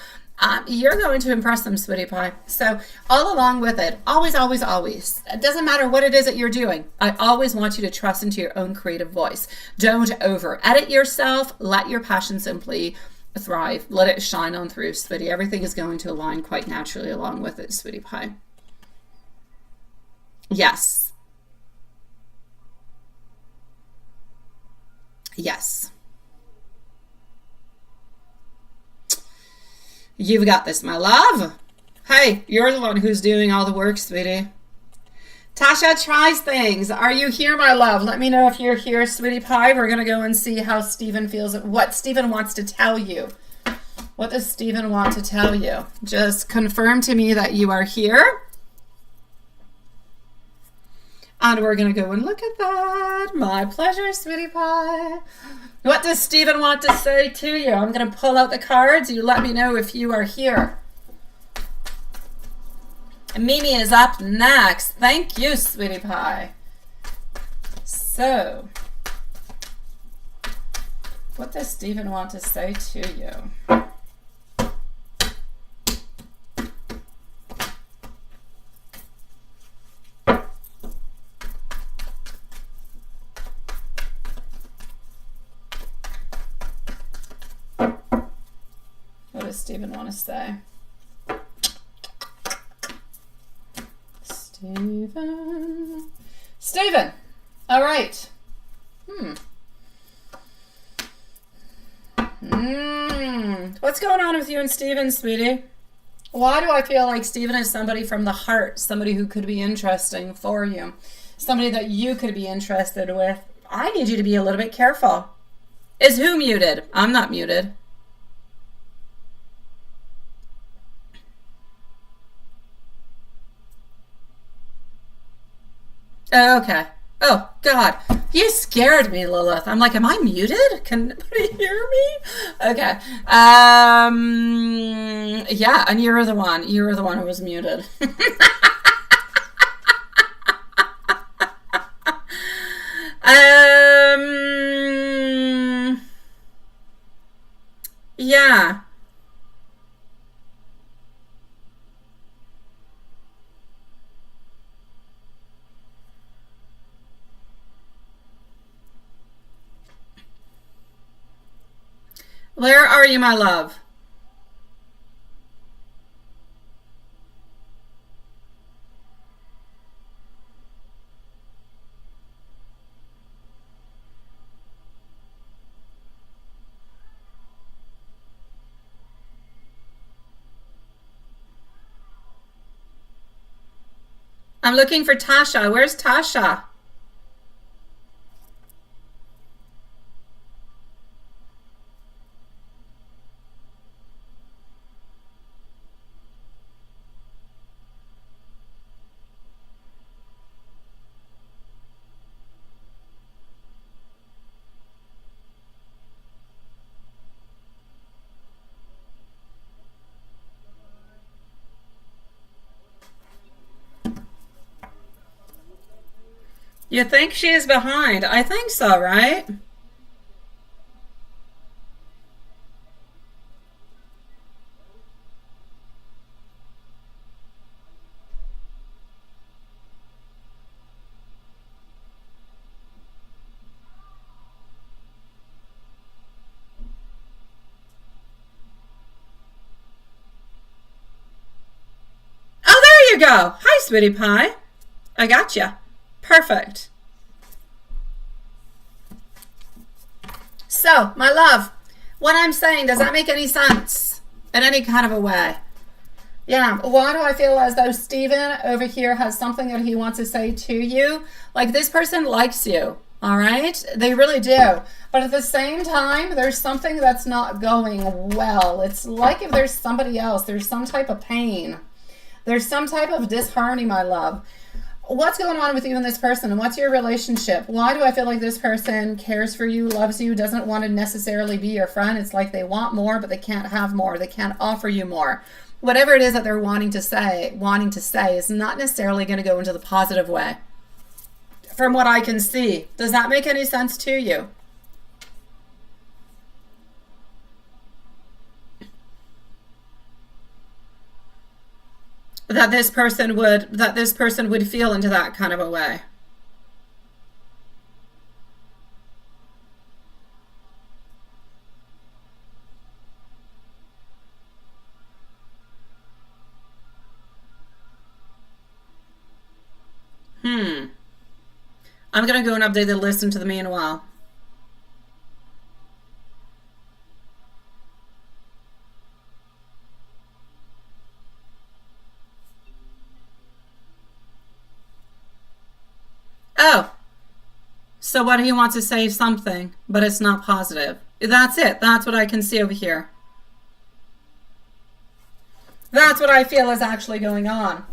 you're going to impress them, sweetie pie. So all along with it, always, it doesn't matter what it is that you're doing. I always want you to trust into your own creative voice. Don't over edit yourself. Let your passion simply thrive. Let it shine on through, sweetie. Everything is going to align quite naturally along with it, sweetie pie. Yes. Yes. You've got this, my love. Hey, you're the one who's doing all the work, sweetie. Tasha tries things. Are you here, my love? Let me know if you're here, sweetie pie. We're going to go and see how Stephen feels, what Stephen wants to tell you. What does Stephen want to tell you? Just confirm to me that you are here. And we're going to go and look at that. My pleasure, sweetie pie. What does Stephen want to say to you? I'm going to pull out the cards. You let me know if you are here. Mimi is up next. Thank you, sweetie pie. So, what does Stephen want to say to you? What does Stephen want to say? Stephen. All right. What's going on with you and Stephen, sweetie? Why do I feel like Stephen is somebody from the heart, somebody who could be interesting for you, somebody that you could be interested with? I need you to be a little bit careful. Is who muted? I'm not muted. Oh, okay. Oh, God. You scared me, Lilith. I'm like, am I muted? Can anybody hear me? Okay. Yeah, and you're the one. You were the one who was muted. Yeah. Where are you, my love? I'm looking for Tasha. Where's Tasha? You think she is behind? I think so, right? Oh, there you go. Hi, sweetie pie. I got you. Perfect. So, my love, what I'm saying, does that make any sense in any kind of a way? Yeah, why do I feel as though Steven over here has something that he wants to say to you? Like, this person likes you, all right? They really do. But at the same time, there's something that's not going well. It's like if there's somebody else, there's some type of pain. There's some type of disharmony, my love. What's going on with you and this person, and what's your relationship? Why do I feel like this person cares for you, loves you, doesn't want to necessarily be your friend? It's like they want more, but they can't have more. They can't offer you more. Whatever it is that they're wanting to say is not necessarily going to go into the positive way. From what I can see, does that make any sense to you? That this person would feel into that kind of a way. I'm gonna go and update the list into the meanwhile. Oh, so what he wants to say something, but it's not positive. That's it. That's what I can see over here. That's what I feel is actually going on.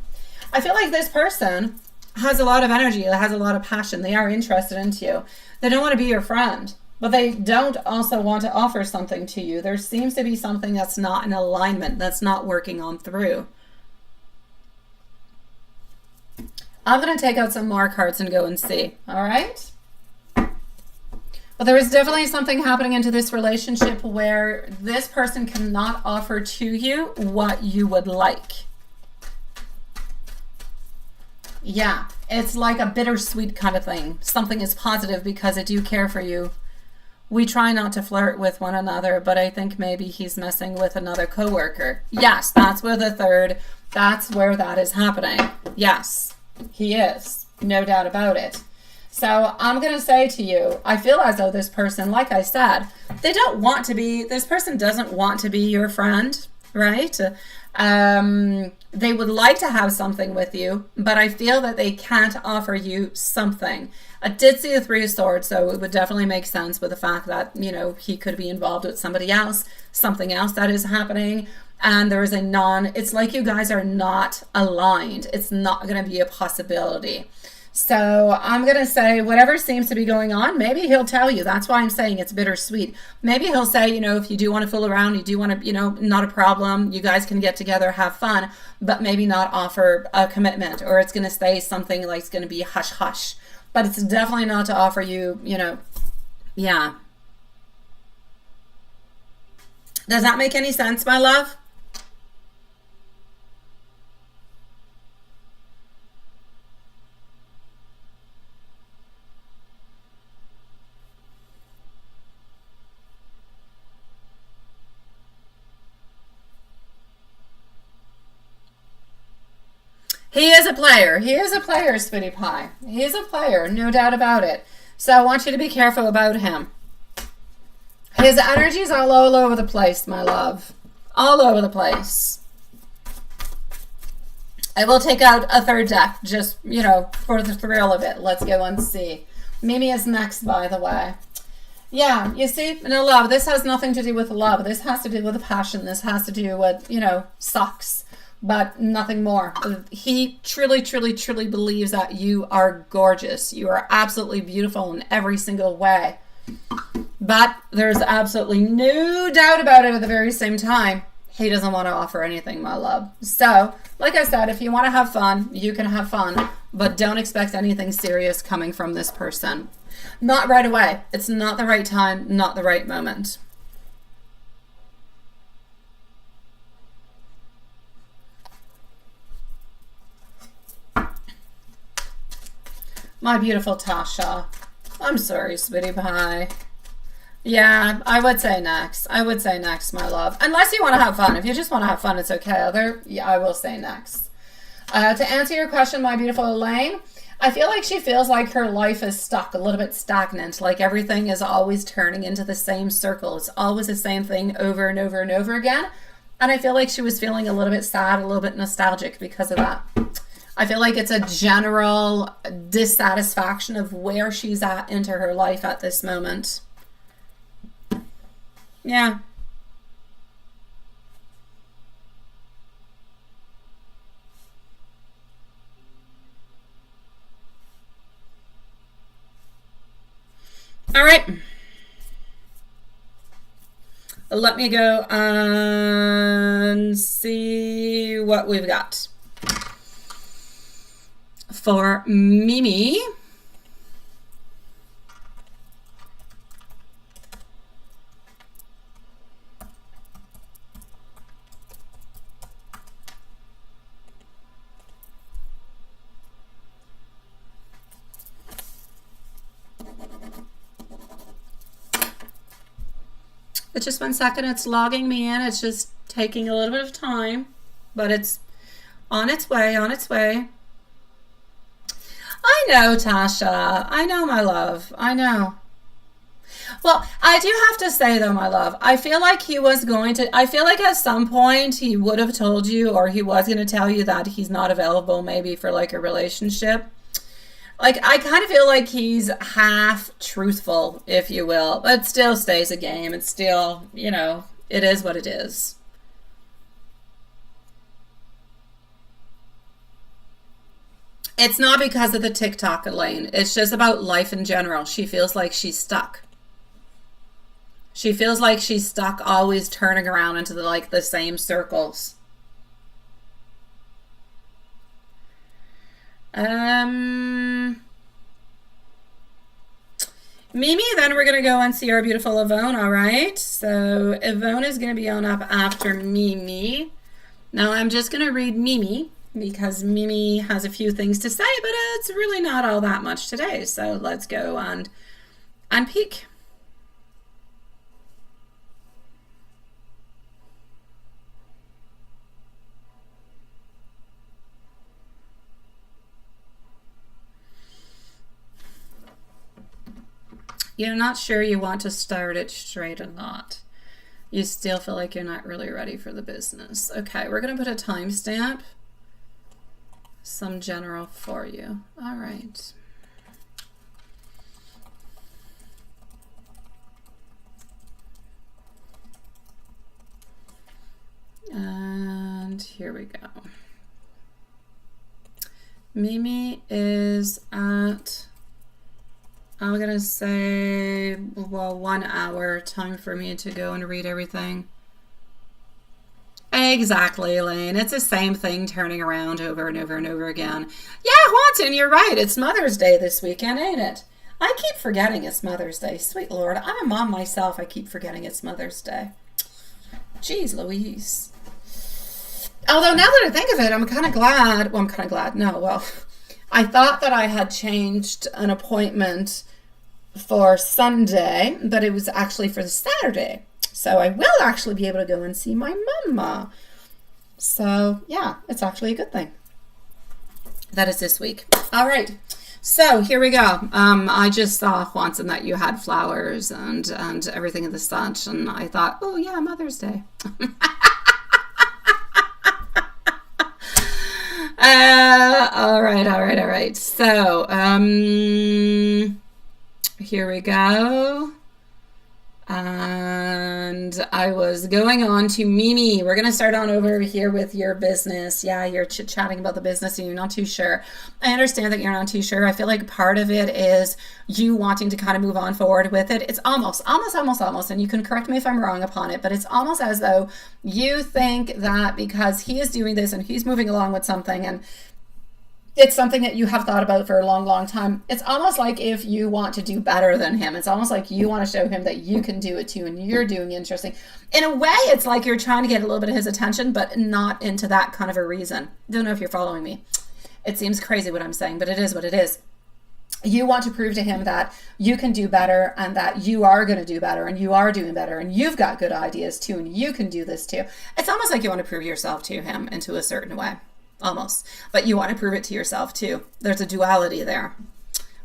I feel like this person has a lot of energy, has a lot of passion. They are interested into you. They don't want to be your friend, but they don't also want to offer something to you. There seems to be something that's not in alignment, that's not working on through. I'm going to take out some more cards and go and see. All right? But there is definitely something happening into this relationship where this person cannot offer to you what you would like. Yeah, it's like a bittersweet kind of thing. Something is positive because I do care for you. We try not to flirt with one another, but I think maybe he's messing with another coworker. Yes, that's where that's where that is happening. Yes, he is. No doubt about it. So I'm going to say to you, I feel as though this person, like I said, this person doesn't want to be your friend, right? They would like to have something with you, but I feel that they can't offer you something. I did see the Three of Swords, so it would definitely make sense with the fact that, he could be involved with somebody else, something else that is happening. And there is it's like you guys are not aligned. It's not going to be a possibility. So I'm going to say whatever seems to be going on, maybe he'll tell you. That's why I'm saying it's bittersweet. Maybe he'll say, you know, if you do want to fool around, you do want to, you know, not a problem. You guys can get together, have fun, but maybe not offer a commitment, or it's going to say something like it's going to be hush hush. But it's definitely not to offer you, you know, yeah. Does that make any sense, my love? He is a player. He is a player, Sweetie Pie. He is a player, no doubt about it. So I want you to be careful about him. His energy's all over the place, my love. All over the place. I will take out a third deck, just, you know, for the thrill of it. Let's go and see. Mimi is next, by the way. Yeah, you see, no love. This has nothing to do with love. This has to do with passion. This has to do with, you know, sucks. But nothing more. He truly, truly, truly believes that you are gorgeous. You are absolutely beautiful in every single way. But there's absolutely no doubt about it at the very same time. He doesn't want to offer anything, my love. So, like I said, if you want to have fun, you can have fun. But don't expect anything serious coming from this person. Not right away. It's not the right time, not the right moment. My beautiful Tasha. I'm sorry, Sweetie Pie. Yeah, I would say next. I would say next, my love. Unless you want to have fun. If you just want to have fun, it's okay. Yeah, I will say next. To answer your question, my beautiful Elaine, I feel like she feels like her life is stuck, a little bit stagnant. Like everything is always turning into the same circle. It's always the same thing over and over and over again. And I feel like she was feeling a little bit sad, a little bit nostalgic because of that. I feel like it's a general dissatisfaction of where she's at into her life at this moment. Yeah. All right. Let me go and see what we've got. For Mimi, it's just 1 second. It's logging me in. It's just taking a little bit of time, but it's on its way, on its way. I know, Tasha. I know, my love. I know. Well, I do have to say, though, my love, I feel like he was going to, I feel like at some point he would have told you, or he was going to tell you that he's not available maybe for like a relationship. Like, I kind of feel like he's half truthful, if you will, but it still stays a game. It's still, you know, it is what it is. It's not because of the TikTok, Elaine. It's just about life in general. She feels like she's stuck. She feels like she's stuck, always turning around into the same circles. Mimi, then we're going to go and see our beautiful Yvonne, all right? So Yvonne is going to be on up after Mimi. Now I'm just going to read Mimi because Mimi has a few things to say, but it's really not all that much today. So let's go and peek. You're not sure you want to start it straight or not. You still feel like you're not really ready for the business. Okay, we're going to put a timestamp. Some general for you. All right. And here we go. Mimi is at, I'm going to say, well, 1 hour time for me to go and read everything. Exactly, Elaine. It's the same thing turning around over and over and over again. Yeah, Watson, you're right. It's Mother's Day this weekend, ain't it? I keep forgetting it's Mother's Day. Sweet Lord, I'm a mom myself. I keep forgetting it's Mother's Day. Jeez Louise. Although now that I think of it, I'm kind of glad. Well, I'm kind of glad. No, well, I thought that I had changed an appointment for Sunday, but it was actually for the Saturday. So I will actually be able to go and see my mama. So yeah, it's actually a good thing. That is this week. All right. So here we go. I just saw, Juanson, that you had flowers and everything of the such, and I thought, oh yeah, Mother's Day. All right. So here we go. And I was going on to Mimi. We're going to start on over here with your business. Yeah, you're chit-chatting about the business and you're not too sure. I understand that you're not too sure. I feel like part of it is you wanting to kind of move on forward with it. It's almost, and you can correct me if I'm wrong upon it, but it's almost as though you think that because he is doing this and he's moving along with something and it's something that you have thought about for a long, long time. It's almost like if you want to do better than him, it's almost like you want to show him that you can do it too and you're doing interesting. In a way, it's like you're trying to get a little bit of his attention, but not into that kind of a reason. Don't know if you're following me. It seems crazy what I'm saying, but it is what it is. You want to prove to him that you can do better and that you are going to do better and you are doing better and you've got good ideas too and you can do this too. It's almost like you want to prove yourself to him into a certain way. Almost, but you want to prove it to yourself too. There's a duality there,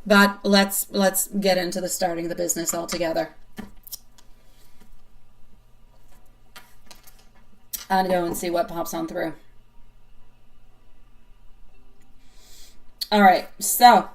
but let's get into the starting of the business altogether and go and see what pops on through. All right, so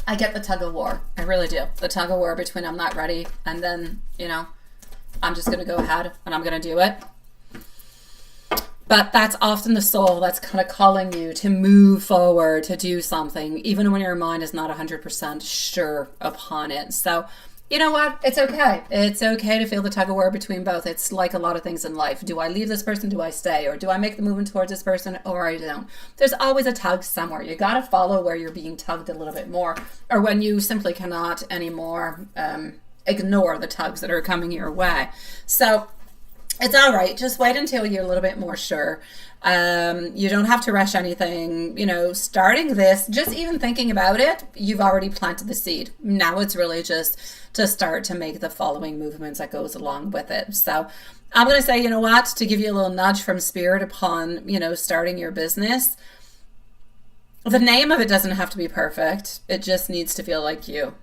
I get the tug of war. I really do. The tug of war between I'm not ready and then, I'm just going to go ahead and I'm going to do it. But that's often the soul that's kind of calling you to move forward, to do something, even when your mind is not 100% sure upon it. So, you know what? It's okay. It's okay to feel the tug of war between both. It's like a lot of things in life. Do I leave this person? Do I stay? Or do I make the movement towards this person? Or I don't. There's always a tug somewhere. You got to follow where you're being tugged a little bit more, or when you simply cannot anymore ignore the tugs that are coming your way. So it's all right. Just wait until you're a little bit more sure. You don't have to rush anything. Starting this, just even thinking about it, you've already planted the seed. Now it's really just to start to make the following movements that goes along with it. So I'm going to say, to give you a little nudge from spirit upon, starting your business. The name of it doesn't have to be perfect. It just needs to feel like you.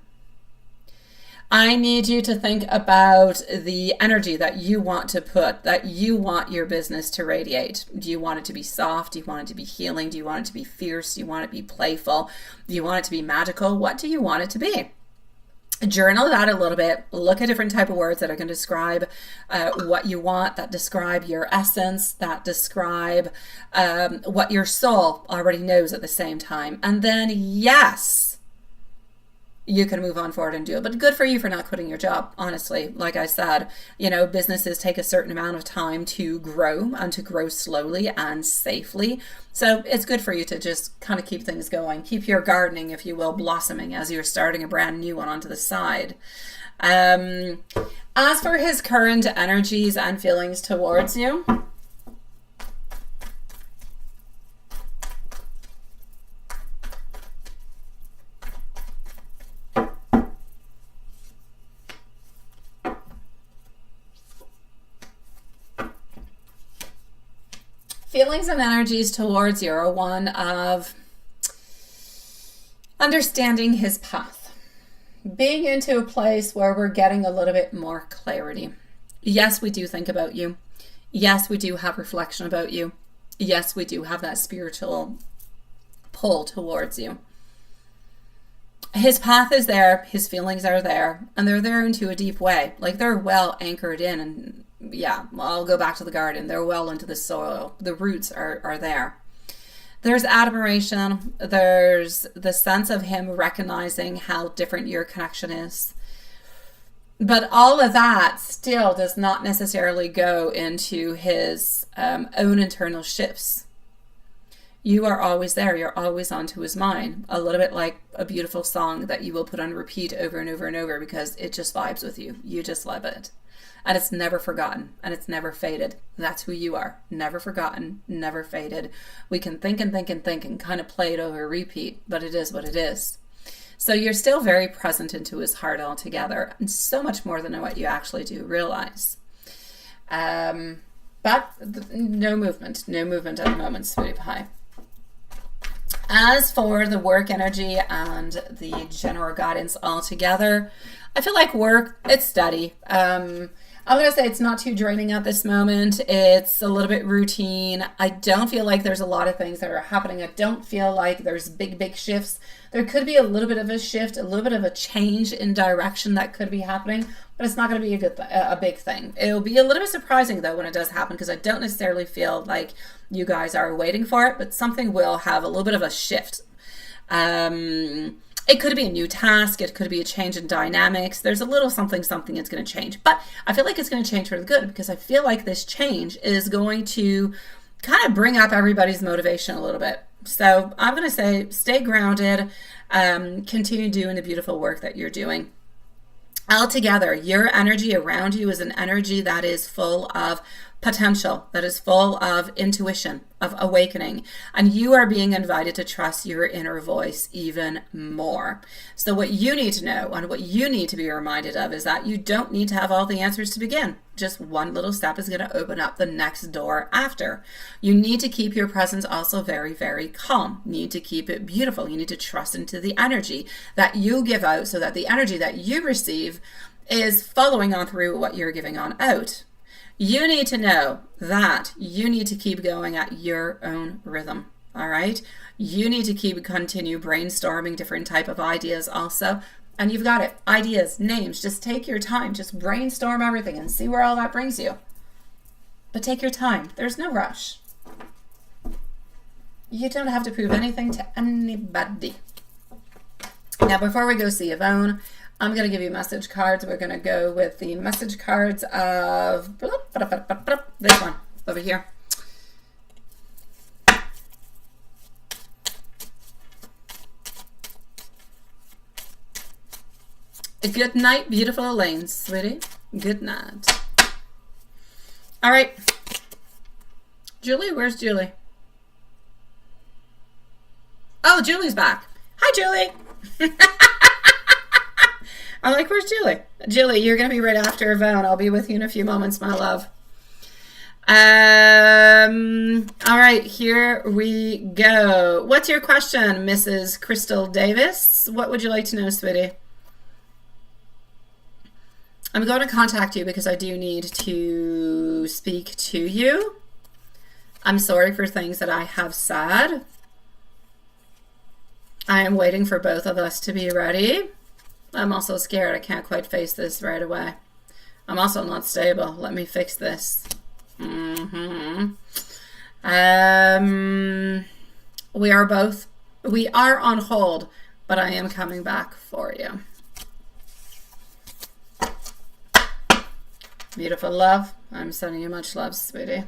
I need you to think about the energy that you want to put, that you want your business to radiate. Do you want it to be soft? Do you want it to be healing? Do you want it to be fierce? Do you want it to be playful? Do you want it to be magical? What do you want it to be? Journal that a little bit. Look at different type of words that are going to describe what you want, that describe your essence, that describe what your soul already knows at the same time. And then, yes, you can move on forward and do it. But good for you for not quitting your job, honestly. Like I said, businesses take a certain amount of time to grow and to grow slowly and safely. So it's good for you to just kind of keep things going. Keep your gardening, if you will, blossoming as you're starting a brand new one onto the side. As for his current energies and feelings towards you, feelings and energies towards you are one of understanding his path, being into a place where we're getting a little bit more clarity. Yes, we do think about you. Yes, we do have reflection about you. Yes, we do have that spiritual pull towards you. His path is there, his feelings are there, and they're there into a deep way. Like they're well anchored in, and yeah, I'll go back to the garden. They're well into the soil. The roots are there. There's admiration. There's the sense of him recognizing how different your connection is. But all of that still does not necessarily go into his own internal shifts. You are always there. You're always onto his mind. A little bit like a beautiful song that you will put on repeat over and over and over because it just vibes with you. You just love it. And it's never forgotten and it's never faded. That's who you are. Never forgotten, never faded. We can think and think and think and kind of play it over repeat, but it is what it is. So you're still very present into his heart altogether, and so much more than what you actually do realize. But no movement at the moment, sweetie pie. As for the work energy and the general guidance altogether, I feel like work, it's steady. I'm going to say it's not too draining at this moment. It's a little bit routine. I don't feel like there's a lot of things that are happening. I don't feel like there's big shifts. There could be a little bit of a shift, a little bit of a change in direction that could be happening, but it's not going to be a big thing. It'll be a little bit surprising though when it does happen, because I don't necessarily feel like you guys are waiting for it, but something will have a little bit of a shift. It could be a new task. It could be a change in dynamics. There's a little something that's going to change. But I feel like it's going to change for the good, because I feel like this change is going to kind of bring up everybody's motivation a little bit. So I'm going to say stay grounded, continue doing the beautiful work that you're doing. Altogether, your energy around you is an energy that is full of potential, that is full of intuition, of awakening, and you are being invited to trust your inner voice even more. So what you need to know and what you need to be reminded of is that you don't need to have all the answers to begin. Just one little step is going to open up the next door after. You need to keep your presence also very, very calm. You need to keep it beautiful. You need to trust into the energy that you give out, so that the energy that you receive is following on through what you're giving on out. You need to know that you need to keep going at your own rhythm. All right. You need to continue brainstorming different type of ideas also. And you've got it. Ideas, names, just take your time. Just brainstorm everything and see where all that brings you. But take your time. There's no rush. You don't have to prove anything to anybody. Now, before we go see Yvonne, I'm going to give you message cards. We're going to go with the message cards of this one over here. Good night, beautiful Elaine, sweetie. Good night. All right. Julie, where's Julie? Oh, Julie's back. Hi, Julie. I'm like, where's Julie? Julie, you're going to be right after Yvonne. I'll be with you in a few moments, my love. All right, here we go. What's your question, Mrs. Crystal Davis? What would you like to know, sweetie? I'm going to contact you because I do need to speak to you. I'm sorry for things that I have said. I am waiting for both of us to be ready. I'm also scared. I can't quite face this right away. I'm also not stable. Let me fix this. We are on hold, but I am coming back for you. Beautiful love. I'm sending you much love, sweetie.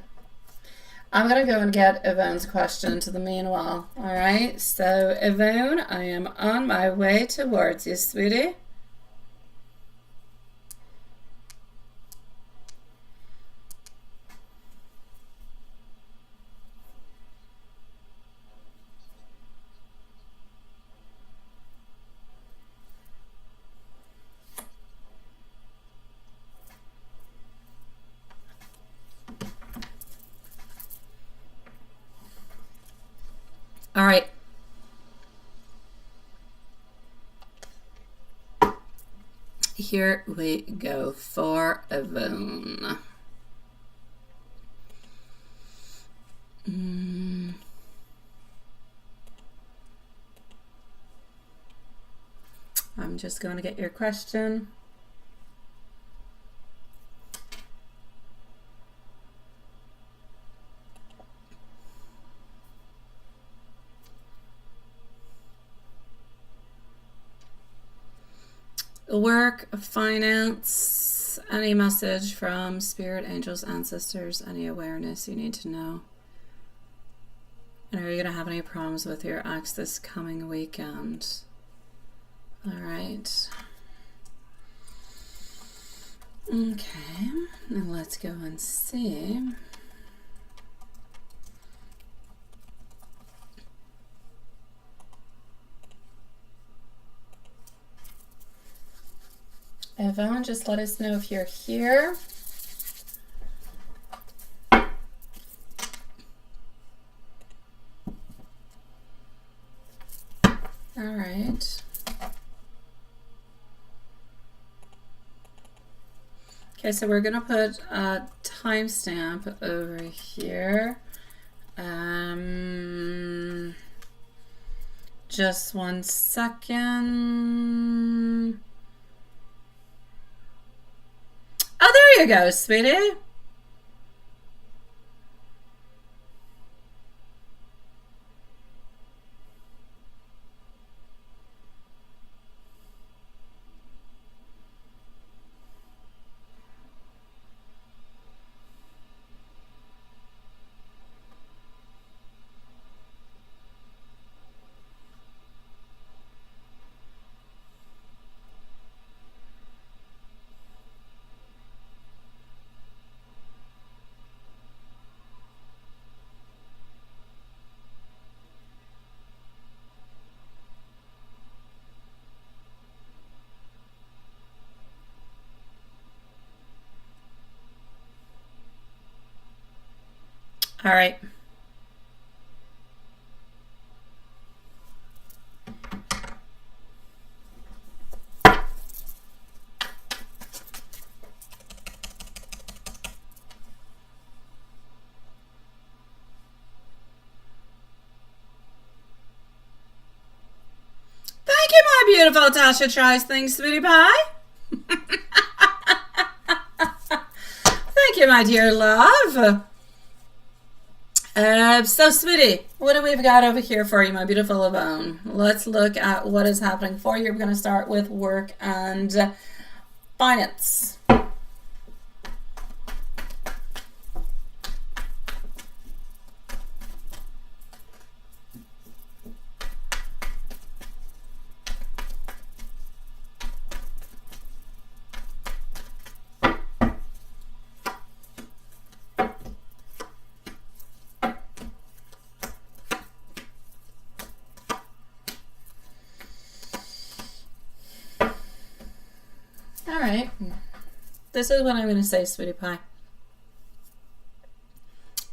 I'm going to go and get Yvonne's question to the meanwhile. All right. So, Yvonne, I am on my way towards you, sweetie. All right. here we go for Yvonne. I'm just going to get your question. Work, finance, any message from spirit, angels, ancestors, any awareness you need to know. And are you going to have any problems with your ex this coming weekend? All right. Okay, now let's go and see. Yvonne, just let us know if you're here. All right. Okay, so we're going to put a timestamp over here. Just 1 second. Oh, there you go, sweetie. All right. Thank you, my beautiful Tasha Tries Things, sweetie pie. Thank you, my dear love. So, sweetie, what do we've got over here for you, my beautiful Yvonne? Let's look at what is happening for you. We're going to start with work and finance. All right, this is what I'm going to say, sweetie pie.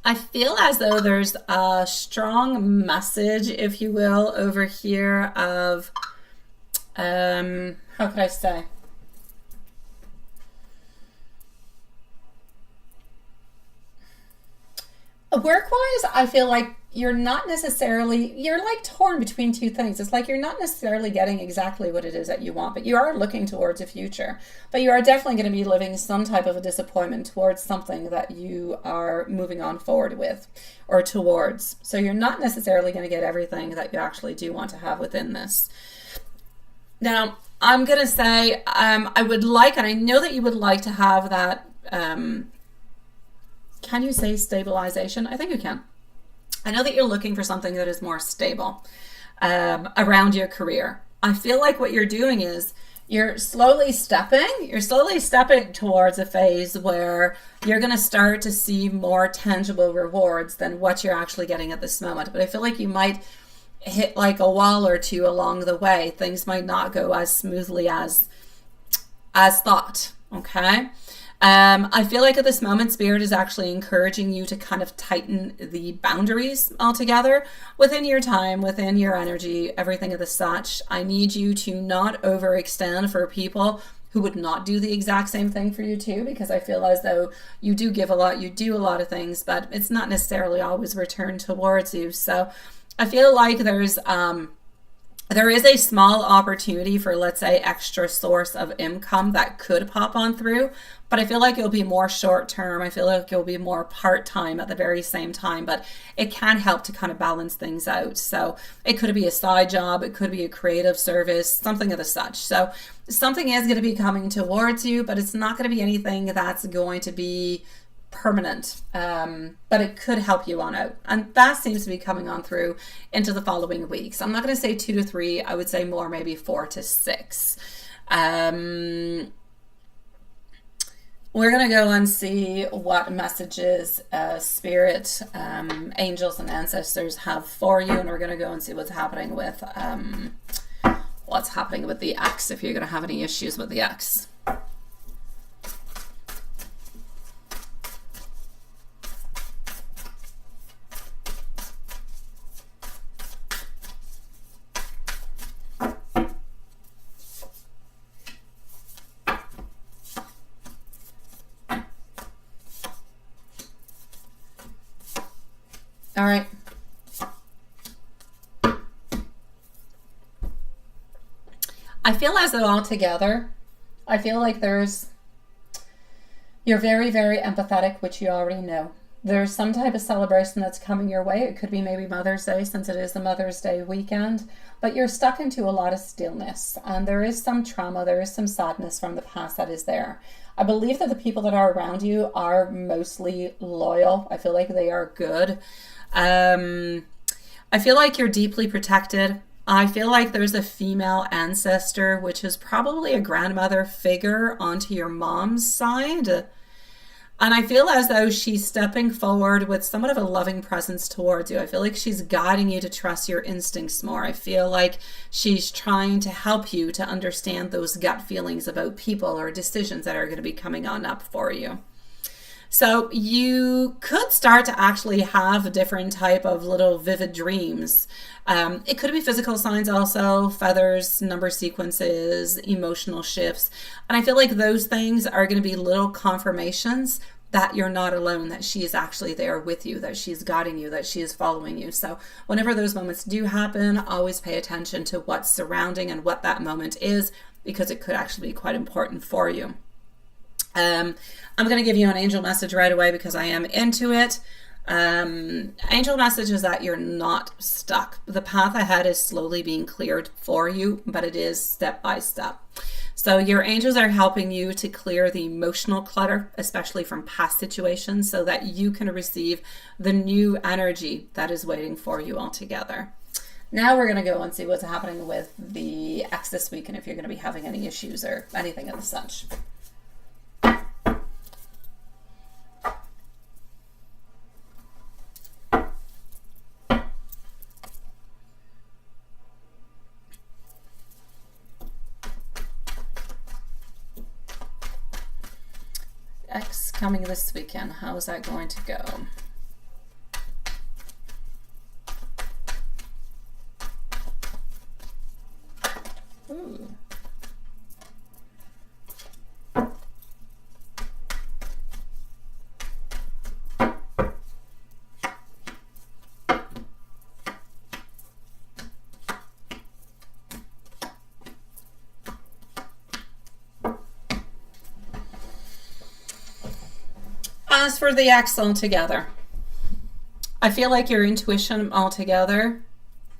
I feel as though there's a strong message, if you will, over here of, how could I say? Work-wise, I feel like you're not necessarily, you're like torn between two things. It's like you're not necessarily getting exactly what it is that you want, but you are looking towards a future. But you are definitely going to be living some type of a disappointment towards something that you are moving on forward with or towards. So you're not necessarily going to get everything that you actually do want to have within this. Now, I'm going to say I would like, and I know that you would like to have that, can you say stabilization? I think you can. I know that you're looking for something that is more stable around your career. I feel like what you're doing is you're slowly stepping towards a phase where you're going to start to see more tangible rewards than what you're actually getting at this moment. But I feel like you might hit like a wall or two along the way. Things might not go as smoothly as thought. Okay. I feel like at this moment, Spirit is actually encouraging you to kind of tighten the boundaries altogether within your time, within your energy, everything of the such. I need you to not overextend for people who would not do the exact same thing for you too, because I feel as though you do give a lot, you do a lot of things, but it's not necessarily always returned towards you. So I feel like there is a small opportunity for, let's say, extra source of income that could pop on through, but I feel like it'll be more short term. I feel like it'll be more part-time at the very same time, but it can help to kind of balance things out. So it could be a side job, it could be a creative service, something of the such. So something is going to be coming towards you, but it's not going to be anything that's going to be permanent, but it could help you on out, and that seems to be coming on through into the following weeks. I'm not going to say 2 to 3, I would say more maybe 4 to 6. We're going to go and see what messages spirit, angels and ancestors have for you, and we're going to go and see what's happening with the ex, if you're going to have any issues with the ex. All right. I feel as though altogether, I feel like you're very, very empathetic, which you already know. There's some type of celebration that's coming your way. It could be maybe Mother's Day, since it is the Mother's Day weekend, but you're stuck into a lot of stillness, and there is some trauma, there is some sadness from the past that is there. I believe that the people that are around you are mostly loyal. I feel like they are good. I feel like you're deeply protected. I feel like there's a female ancestor, which is probably a grandmother figure onto your mom's side. And I feel as though she's stepping forward with somewhat of a loving presence towards you. I feel like she's guiding you to trust your instincts more. I feel like she's trying to help you to understand those gut feelings about people or decisions that are going to be coming on up for you. So you could start to actually have a different type of little vivid dreams. It could be physical signs also, feathers, number sequences, emotional shifts. And I feel like those things are going to be little confirmations that you're not alone, that she is actually there with you, that she's guiding you, that she is following you. So whenever those moments do happen, always pay attention to what's surrounding and what that moment is, because it could actually be quite important for you. I'm going to give you an angel message right away because I am into it. Angel message is that you're not stuck. The path ahead is slowly being cleared for you, but it is step by step. So your angels are helping you to clear the emotional clutter, especially from past situations, so that you can receive the new energy that is waiting for you altogether. Now we're going to go and see what's happening with the ex this week, and if you're going to be having any issues or anything of the such. Ex coming this weekend. How is that going to go? Ooh. As for the ex altogether, I feel like your intuition altogether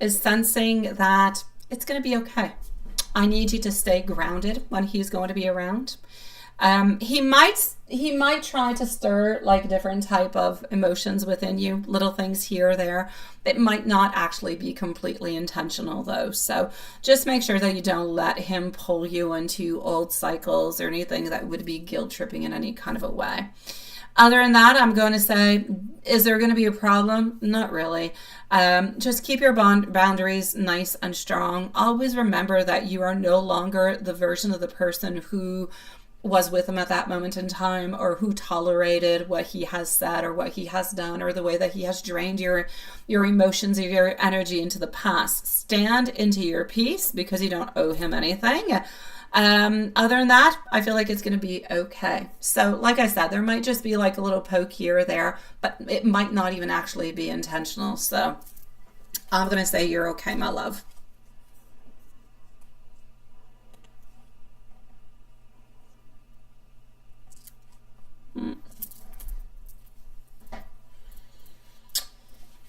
is sensing that it's going to be okay. I need you to stay grounded when he's going to be around. He might try to stir like different type of emotions within you, little things here or there. It might not actually be completely intentional though. So just make sure that you don't let him pull you into old cycles or anything that would be guilt tripping in any kind of a way. Other than that, I'm going to say, is there going to be a problem? Not really. Just keep your boundaries nice and strong. Always remember that you are no longer the version of the person who was with him at that moment in time, or who tolerated what he has said or what he has done, or the way that he has drained your emotions or your energy into the past. Stand into your peace because you don't owe him anything. Other than that, I feel like it's going to be okay. So like I said, there might just be like a little poke here or there, but it might not even actually be intentional. So I'm going to say you're okay, my love.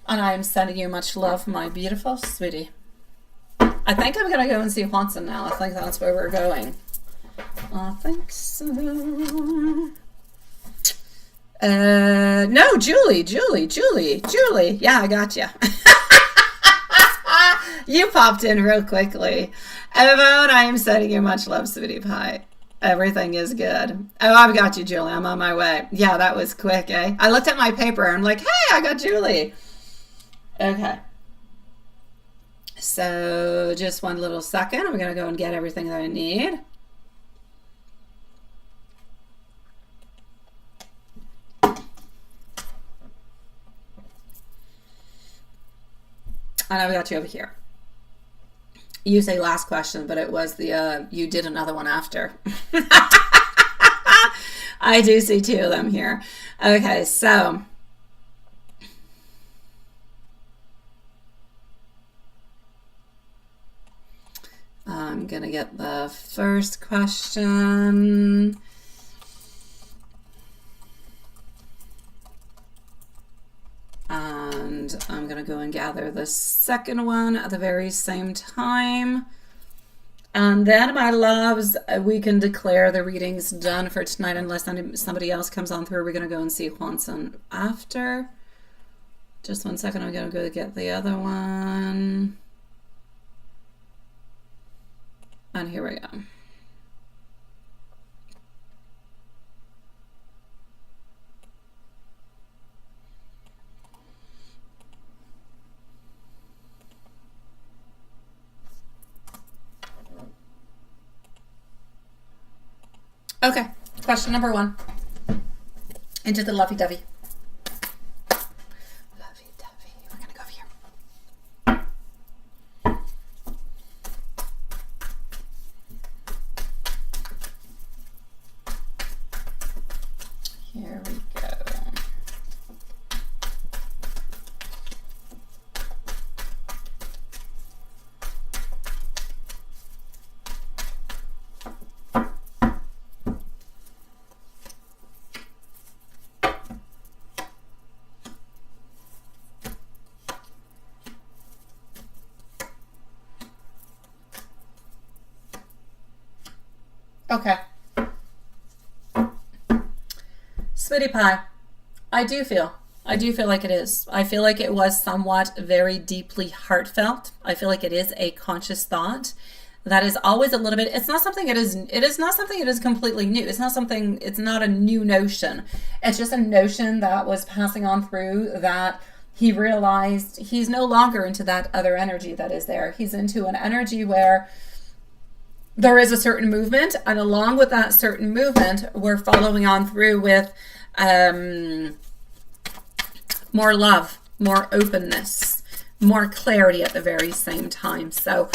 And I am sending you much love, my beautiful sweetie. I think I'm going to go and see Watson now. I think that's where we're going. I think so. No, Julie. Yeah, I got you. You popped in real quickly. Evone, I am sending you much love, sweetie pie. Everything is good. Oh, I've got you, Julie. I'm on my way. Yeah, that was quick, eh? I looked at my paper and I'm like, hey, I got Julie. Okay. So just one little second. I'm going to go and get everything that I need. And I've got you over here. You say last question, but it was the, you did another one after. I do see two of them here. Okay, so. I'm going to get the first question. And I'm going to go and gather the second one at the very same time. And then, my loves, we can declare the readings done for tonight unless somebody else comes on through. We're going to go and see Juanson after. Just one second. I'm going to go get the other one. And here we go. Okay, question number one. Into the lovey-dovey. Lovey-dovey. We're going to go over here. Here we go. Okay. Sweetie pie, I do feel like it is. I feel like it was somewhat very deeply heartfelt. I feel like it is a conscious thought that is always a little bit, it's not something it is not something that is completely new. It's not a new notion. It's just a notion that was passing on through, that he realized he's no longer into that other energy that is there. He's into an energy where there is a certain movement, and along with that certain movement, we're following on through with more love, more openness, more clarity at the very same time. So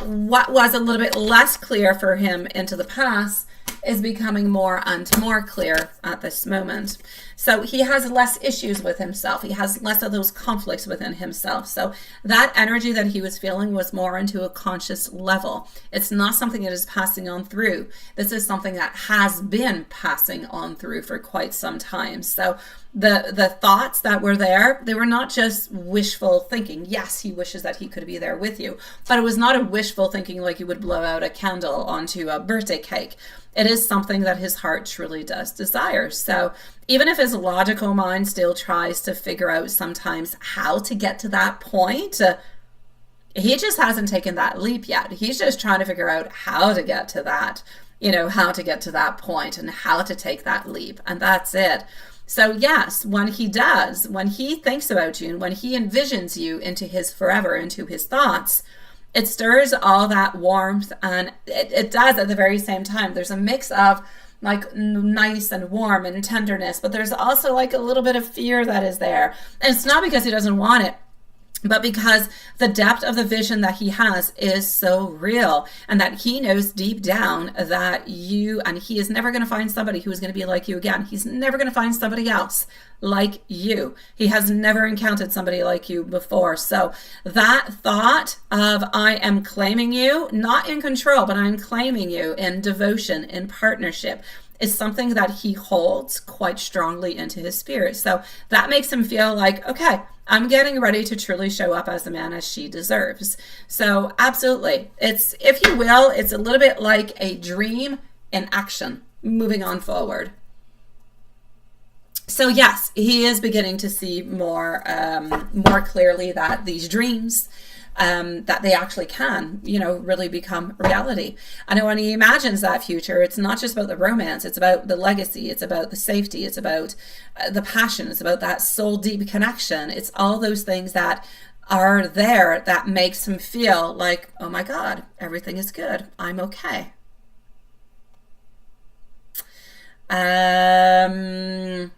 what was a little bit less clear for him into the past is becoming more and more clear at this moment. So he has less issues with himself. He has less of those conflicts within himself. So that energy that he was feeling was more into a conscious level. It's not something that is passing on through. This is something that has been passing on through for quite some time. So the thoughts that were there, they were not just wishful thinking. Yes, he wishes that he could be there with you, but it was not a wishful thinking like you would blow out a candle onto a birthday cake. It is something that his heart truly does desire. So even if his logical mind still tries to figure out sometimes how to get to that point, he just hasn't taken that leap yet. He's just trying to figure out how to get to that, how to get to that point and how to take that leap. And that's it. So yes, when he thinks about you and when he envisions you into his forever, into his thoughts, it stirs all that warmth, and it does at the very same time. There's a mix of like nice and warm and tenderness, but there's also like a little bit of fear that is there. And it's not because he doesn't want it. but because the depth of the vision that he has is so real, and that he knows deep down that you, and he is never going to find somebody who is going to be like you again. He's never going to find somebody else like you. He has never encountered somebody like you before. So that thought of I am claiming you, not in control, but I'm claiming you in devotion, in partnership, is something that he holds quite strongly into his spirit. So that makes him feel like, okay, I'm getting ready to truly show up as the man as she deserves. So absolutely, it's, if you will, it's a little bit like a dream in action, moving on forward. So yes, he is beginning to see more clearly that these dreams, that they actually can, really become reality. And when he imagines that future, it's not just about the romance, it's about the legacy, it's about the safety, it's about the passion, it's about that soul deep connection. It's all those things that are there that makes him feel like, oh my God, everything is good. I'm okay. And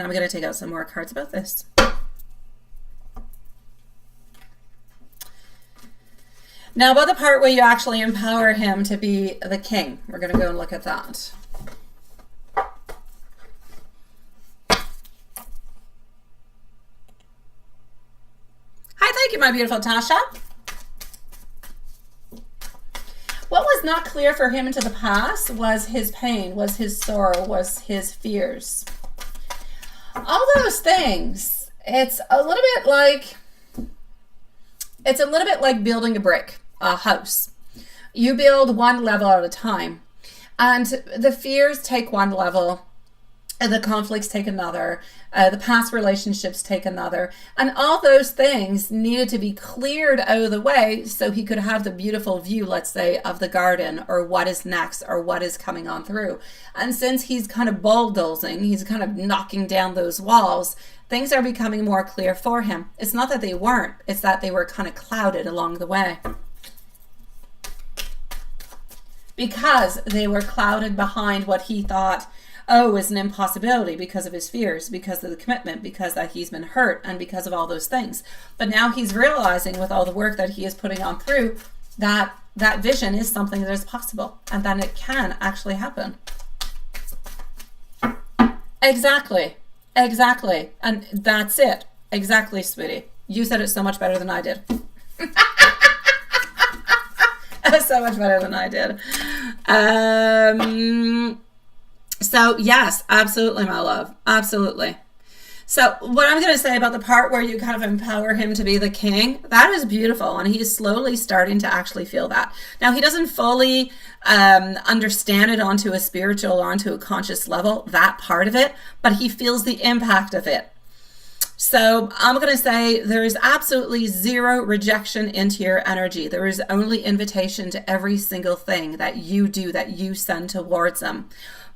I'm going to take out some more cards about this. Now, about the part where you actually empower him to be the king, we're going to go and look at that. Hi, thank you, my beautiful Tasha. What was not clear for him into the past was his pain, was his sorrow, was his fears. All those things, it's a little bit like building a house. You build one level at a time, and the fears take one level, and the conflicts take another, the past relationships take another, and all those things needed to be cleared out of the way so he could have the beautiful view, let's say, of the garden, or what is next, or what is coming on through. And since he's kind of bulldozing, he's kind of knocking down those walls, things are becoming more clear for him. It's not that they weren't, it's that they were kind of clouded along the way. Because they were clouded behind what he thought, is an impossibility, because of his fears, because of the commitment, because that he's been hurt, and because of all those things. But now he's realizing, with all the work that he is putting on through, that that vision is something that is possible, and that it can actually happen. Exactly. And that's it. Exactly, sweetie. You said it so much better than I did. So much better than I did. So yes, absolutely, my love. Absolutely. So what I'm going to say about the part where you kind of empower him to be the king, that is beautiful. And he's slowly starting to actually feel that. Now, he doesn't fully understand it onto a spiritual or onto a conscious level, that part of it, but he feels the impact of it. So I'm going to say there is absolutely zero rejection into your energy. There is only invitation to every single thing that you do, that you send towards him.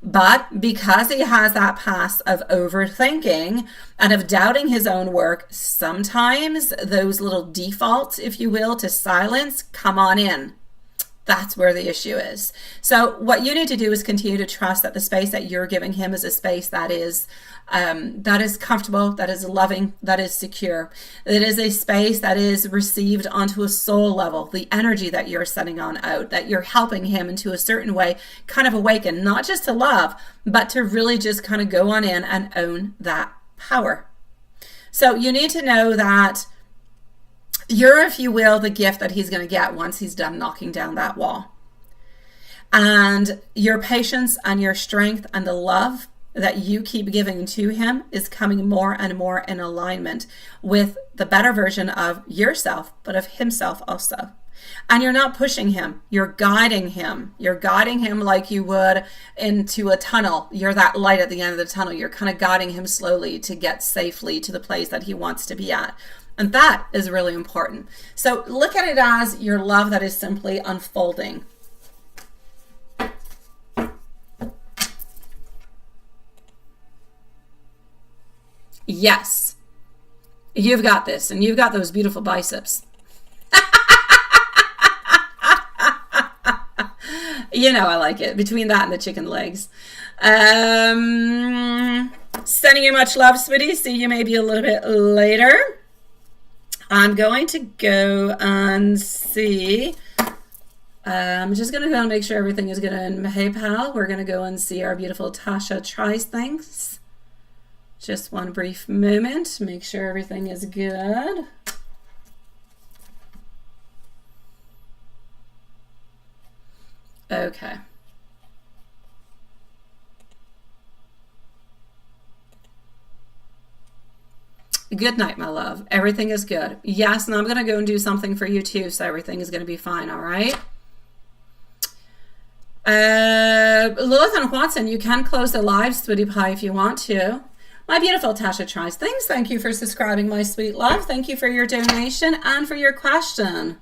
But because he has that past of overthinking and of doubting his own work, sometimes those little defaults, if you will, to silence come on in. That's where the issue is. So what you need to do is continue to trust that the space that you're giving him is a space that is comfortable, that is loving, that is secure. It is a space that is received onto a soul level, the energy that you're sending on out, that you're helping him into a certain way kind of awaken, not just to love, but to really just kind of go on in and own that power. So you need to know that you're, if you will, the gift that he's going to get once he's done knocking down that wall. And your patience and your strength and the love that you keep giving to him is coming more and more in alignment with the better version of yourself, but of himself also. And you're not pushing him, you're guiding him. You're guiding him like you would into a tunnel. You're that light at the end of the tunnel. You're kind of guiding him slowly to get safely to the place that he wants to be at. And that is really important. So look at it as your love that is simply unfolding. Yes, you've got this, and you've got those beautiful biceps. You know I like it, between that and the chicken legs. Sending you much love, sweetie. See you maybe a little bit later. I'm going to go and see. I'm just going to go and make sure everything is good in PayPal. We're going to go and see our beautiful Tasha tries things. Just one brief moment. Make sure everything is good. Okay. Good night, my love. Everything is good. Yes, and I'm going to go and do something for you too, so everything is going to be fine, all right? Lilith and Watson, you can close the live, sweetie pie, if you want to. My beautiful Tasha tries things. Thank you for subscribing, my sweet love. Thank you for your donation and for your question.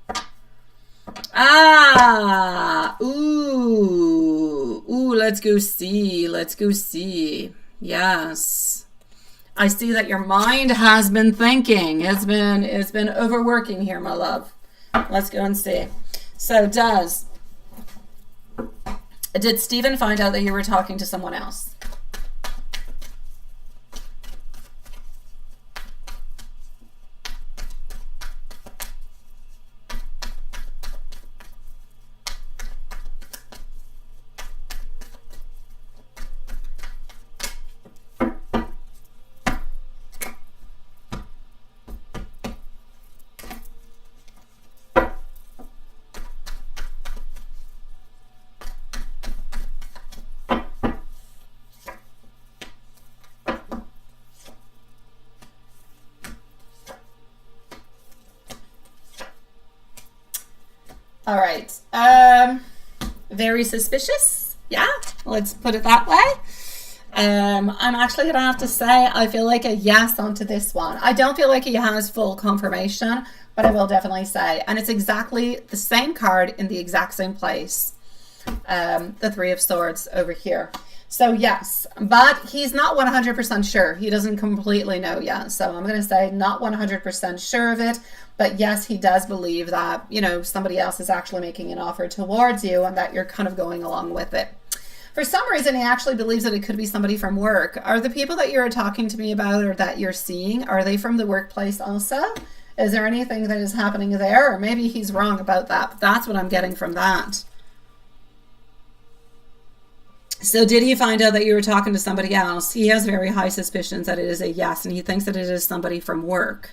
Ooh, let's go see. Let's go see. Yes. I see that your mind has been thinking. It's been overworking here, my love. Let's go and see. So did Stephen find out that you were talking to someone else? All right. Very suspicious. Yeah, let's put it that way. I'm actually going to have to say I feel like a yes onto this one. I don't feel like he has full confirmation, but I will definitely say. And it's exactly the same card in the exact same place. The Three of Swords over here. So yes, but he's not 100% sure. He doesn't completely know yet. So I'm going to say not 100% sure of it. But yes, he does believe that, you know, somebody else is actually making an offer towards you and that you're kind of going along with it. For some reason, he actually believes that it could be somebody from work. Are the people that you're talking to me about or that you're seeing, are they from the workplace also? Is there anything that is happening there? Or maybe he's wrong about that. But that's what I'm getting from that. So did he find out that you were talking to somebody else? He has very high suspicions that it is a yes, and he thinks that it is somebody from work.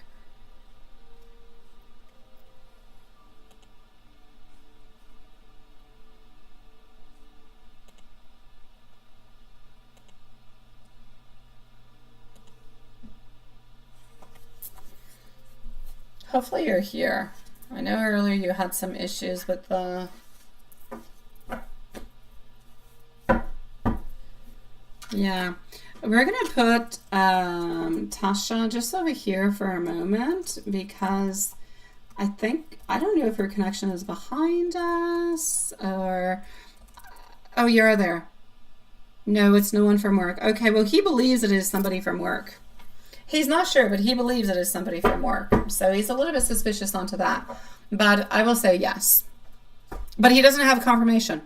Hopefully you're here. I know earlier you had some issues with the... Yeah. We're going to put Tasha just over here for a moment because I don't know if her connection is behind us or... Oh, you're there. No, it's no one from work. Okay, well, he believes it is somebody from work. He's not sure, but he believes it is somebody from work. So he's a little bit suspicious onto that. But I will say yes. But he doesn't have confirmation.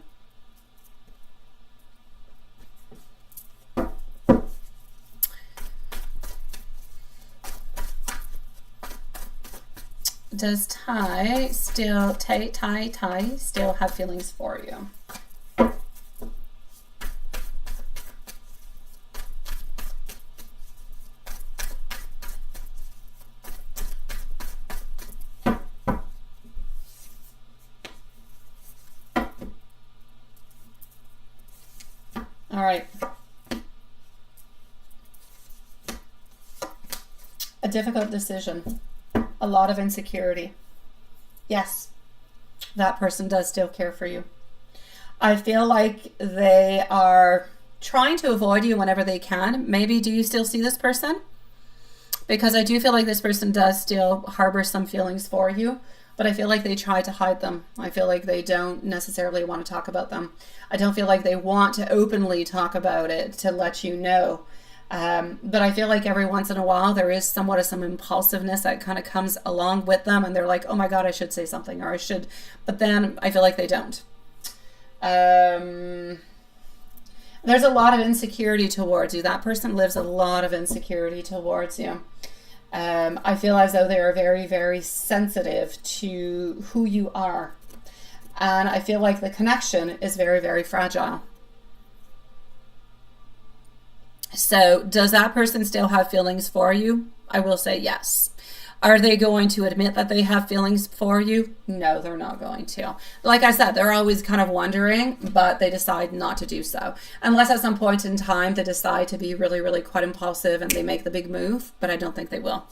Does Ty still have feelings for you? All right. A difficult decision. A lot of insecurity. Yes, that person does still care for you. I feel like they are trying to avoid you whenever they can. Maybe do you still see this person? Because I do feel like this person does still harbor some feelings for you, but I feel like they try to hide them. I feel like they don't necessarily want to talk about them. I don't feel like they want to openly talk about it to let you know. But I feel like every once in a while there is somewhat of some impulsiveness that kind of comes along with them and they're like, oh my God, I should say something or I should, but then I feel like they don't. There's a lot of insecurity towards you. That person lives a lot of insecurity towards you. I feel as though they are very, very sensitive to who you are. And I feel like the connection is very, very fragile. So does that person still have feelings for you? I will say yes. Are they going to admit that they have feelings for you? No, they're not going to. Like I said, they're always kind of wondering, but they decide not to do so. Unless at some point in time they decide to be really, really quite impulsive and they make the big move, but I don't think they will.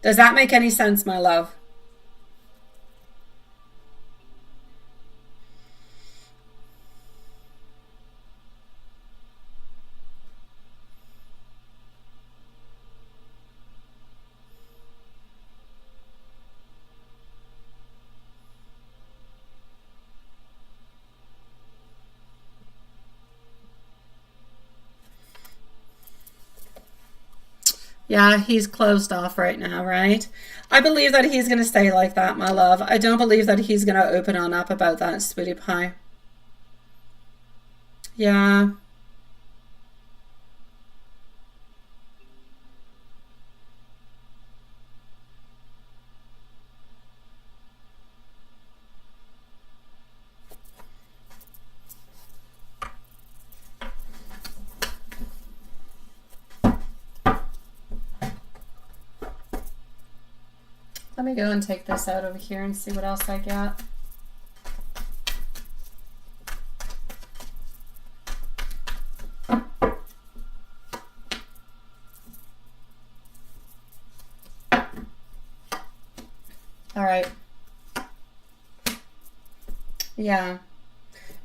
Does that make any sense, my love? Yeah, he's closed off right now, right? I believe that he's going to stay like that, my love. I don't believe that he's going to open on up about that, sweetie pie. Yeah. Let me go and take this out over here and see what else I got. All right. Yeah.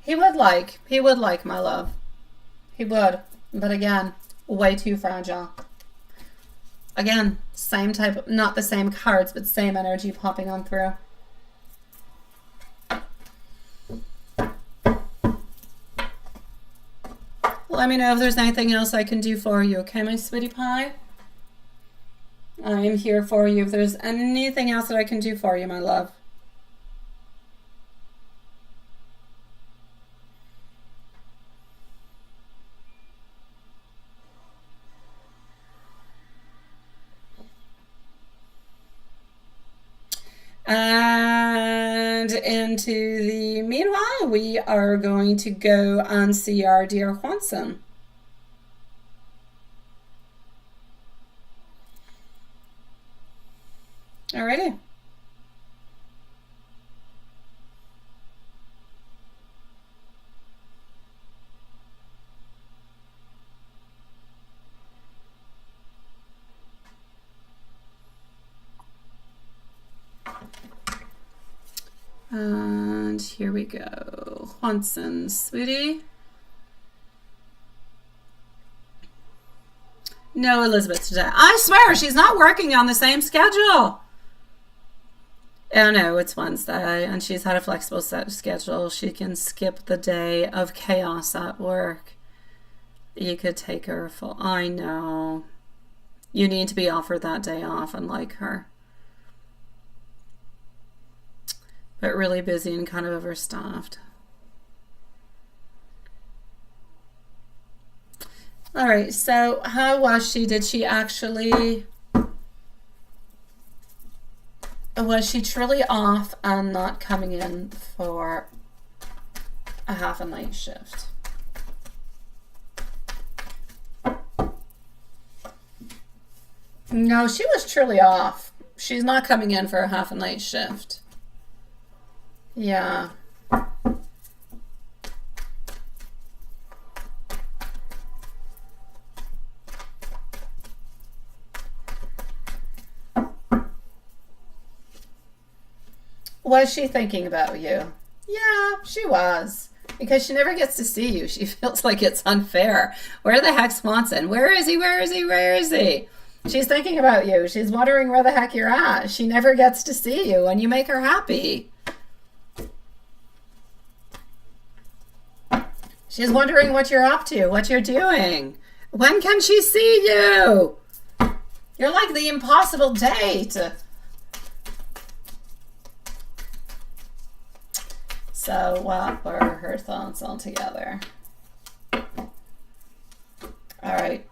He would like my love. He would. But again, way too fragile. Again, same type, not the same cards, but same energy popping on through. Let me know if there's anything else I can do for you, okay, my sweetie pie? I am here for you if there's anything else that I can do for you, my love. And into the meanwhile, we are going to go and see our dear Juanson. Alrighty. And here we go. Juanson, sweetie. No Elizabeth today. I swear she's not working on the same schedule. Oh no, it's Wednesday and she's had a flexible schedule. She can skip the day of chaos at work. You could take her full. I know. You need to be offered that day off, unlike her. But really busy and kind of overstaffed. All right, so how was she? Did she actually, was she truly off and not coming in for a half a night shift? No, she was truly off. She's not coming in for a half a night shift. Yeah. Was she thinking about you? Yeah, she was. Because she never gets to see you. She feels like it's unfair. Where the heck's Swanson? Where is he? Where is he? Where is he? She's thinking about you. She's wondering where the heck you're at. She never gets to see you, and you make her happy. She's wondering what you're up to, what you're doing. When can she see you? You're like the impossible date. So what were her thoughts altogether? All right.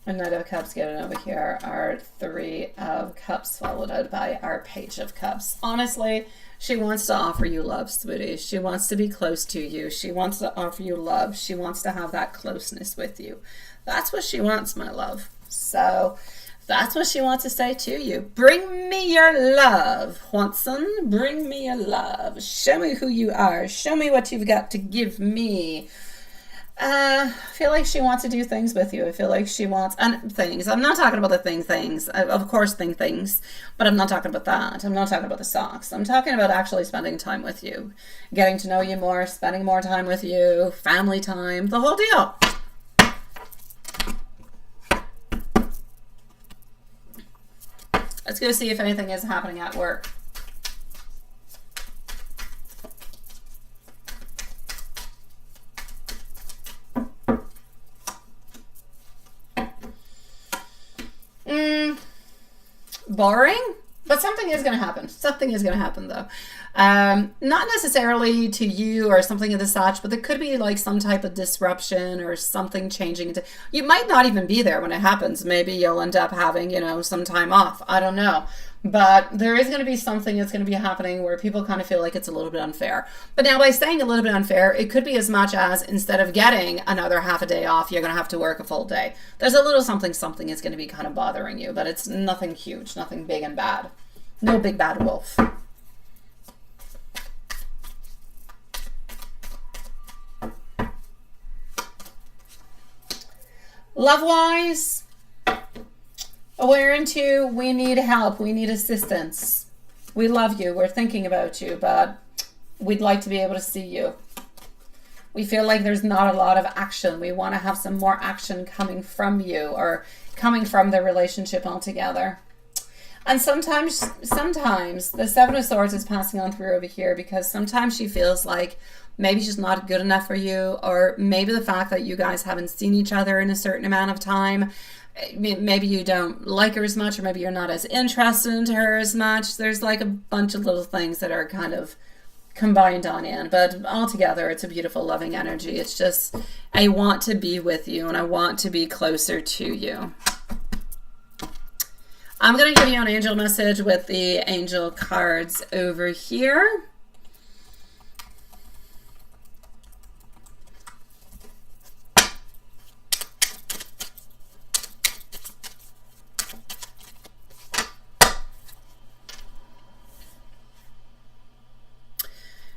A Knight of Cups getting over here. Our Three of Cups followed out by our Page of Cups. Honestly, she wants to offer you love, sweetie. She wants to be close to you. She wants to offer you love. She wants to have that closeness with you. That's what she wants, my love. So that's what she wants to say to you. Bring me your love, Watson. Bring me your love. Show me who you are. Show me what you've got to give me. I feel like she wants to do things with you. I feel like she wants things. I'm not talking about the things. Of course, things. But I'm not talking about that. I'm not talking about the socks. I'm talking about actually spending time with you. Getting to know you more, spending more time with you, family time, the whole deal. Let's go see if anything is happening at work. Boring, but something is going to happen. Something is going to happen, though. Not necessarily to you or something of the such, but there could be like some type of disruption or something changing. You might not even be there when it happens. Maybe you'll end up having, some time off. I don't know. But there is going to be something that's going to be happening where people kind of feel like it's a little bit unfair. But now by saying a little bit unfair, it could be as much as instead of getting another half a day off, you're going to have to work a full day. There's a little something that's going to be kind of bothering you, but it's nothing huge, nothing big and bad. No big bad wolf. Love-wise, we're into we need help, we need assistance. We love you, we're thinking about you, but we'd like to be able to see you. We feel like there's not a lot of action. We want to have some more action coming from you or coming from the relationship altogether. And sometimes the Seven of Swords is passing on through over here because sometimes she feels like maybe she's not good enough for you, or maybe the fact that you guys haven't seen each other in a certain amount of time. Maybe you don't like her as much, or maybe you're not as interested in her as much. There's like a bunch of little things that are kind of combined on in, but altogether it's a beautiful loving energy. It's just, I want to be with you and I want to be closer to you. I'm going to give you an angel message with the angel cards over here.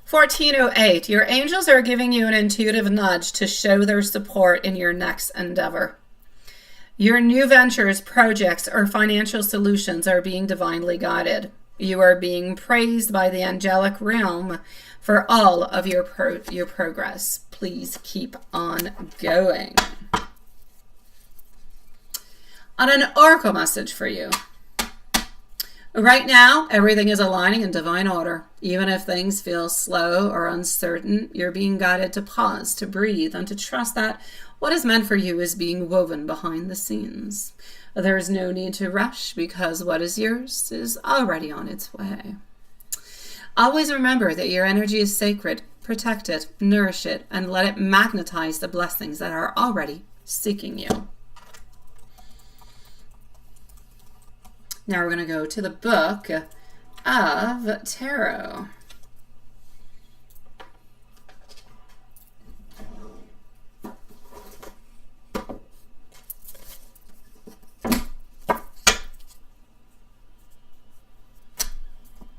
$14.08. Your angels are giving you an intuitive nudge to show their support in your next endeavor. Your new ventures, projects, or financial solutions are being divinely guided. You are being praised by the angelic realm for all of your progress. Please keep on going. On an oracle message for you. Right now, everything is aligning in divine order. Even if things feel slow or uncertain, you're being guided to pause, to breathe, and to trust that what is meant for you is being woven behind the scenes. There is no need to rush because what is yours is already on its way. Always remember that your energy is sacred. Protect it, nourish it, and let it magnetize the blessings that are already seeking you. Now we're going to go to the Book of Tarot.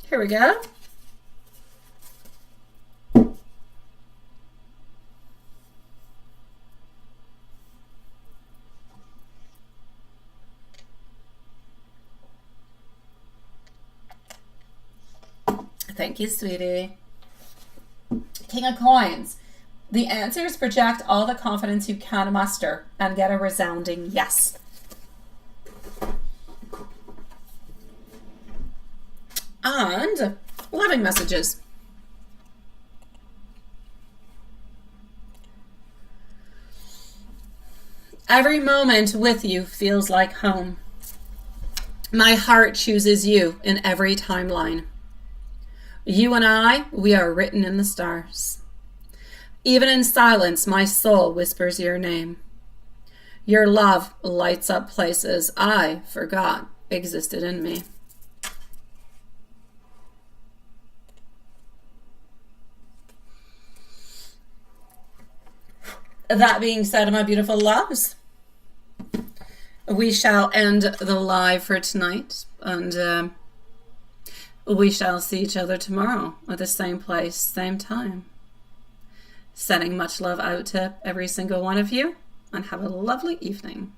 Here we go. Thank you, sweetie. King of Coins. The answers project all the confidence you can muster and get a resounding yes. And loving messages. Every moment with you feels like home. My heart chooses you in every timeline. You and I, we are written in the stars. Even in silence, my soul whispers your name. Your love lights up places I forgot existed in me. That being said, my beautiful loves, we shall end the live for tonight, and we shall see each other tomorrow at the same place, same time. Sending much love out to every single one of you, and have a lovely evening.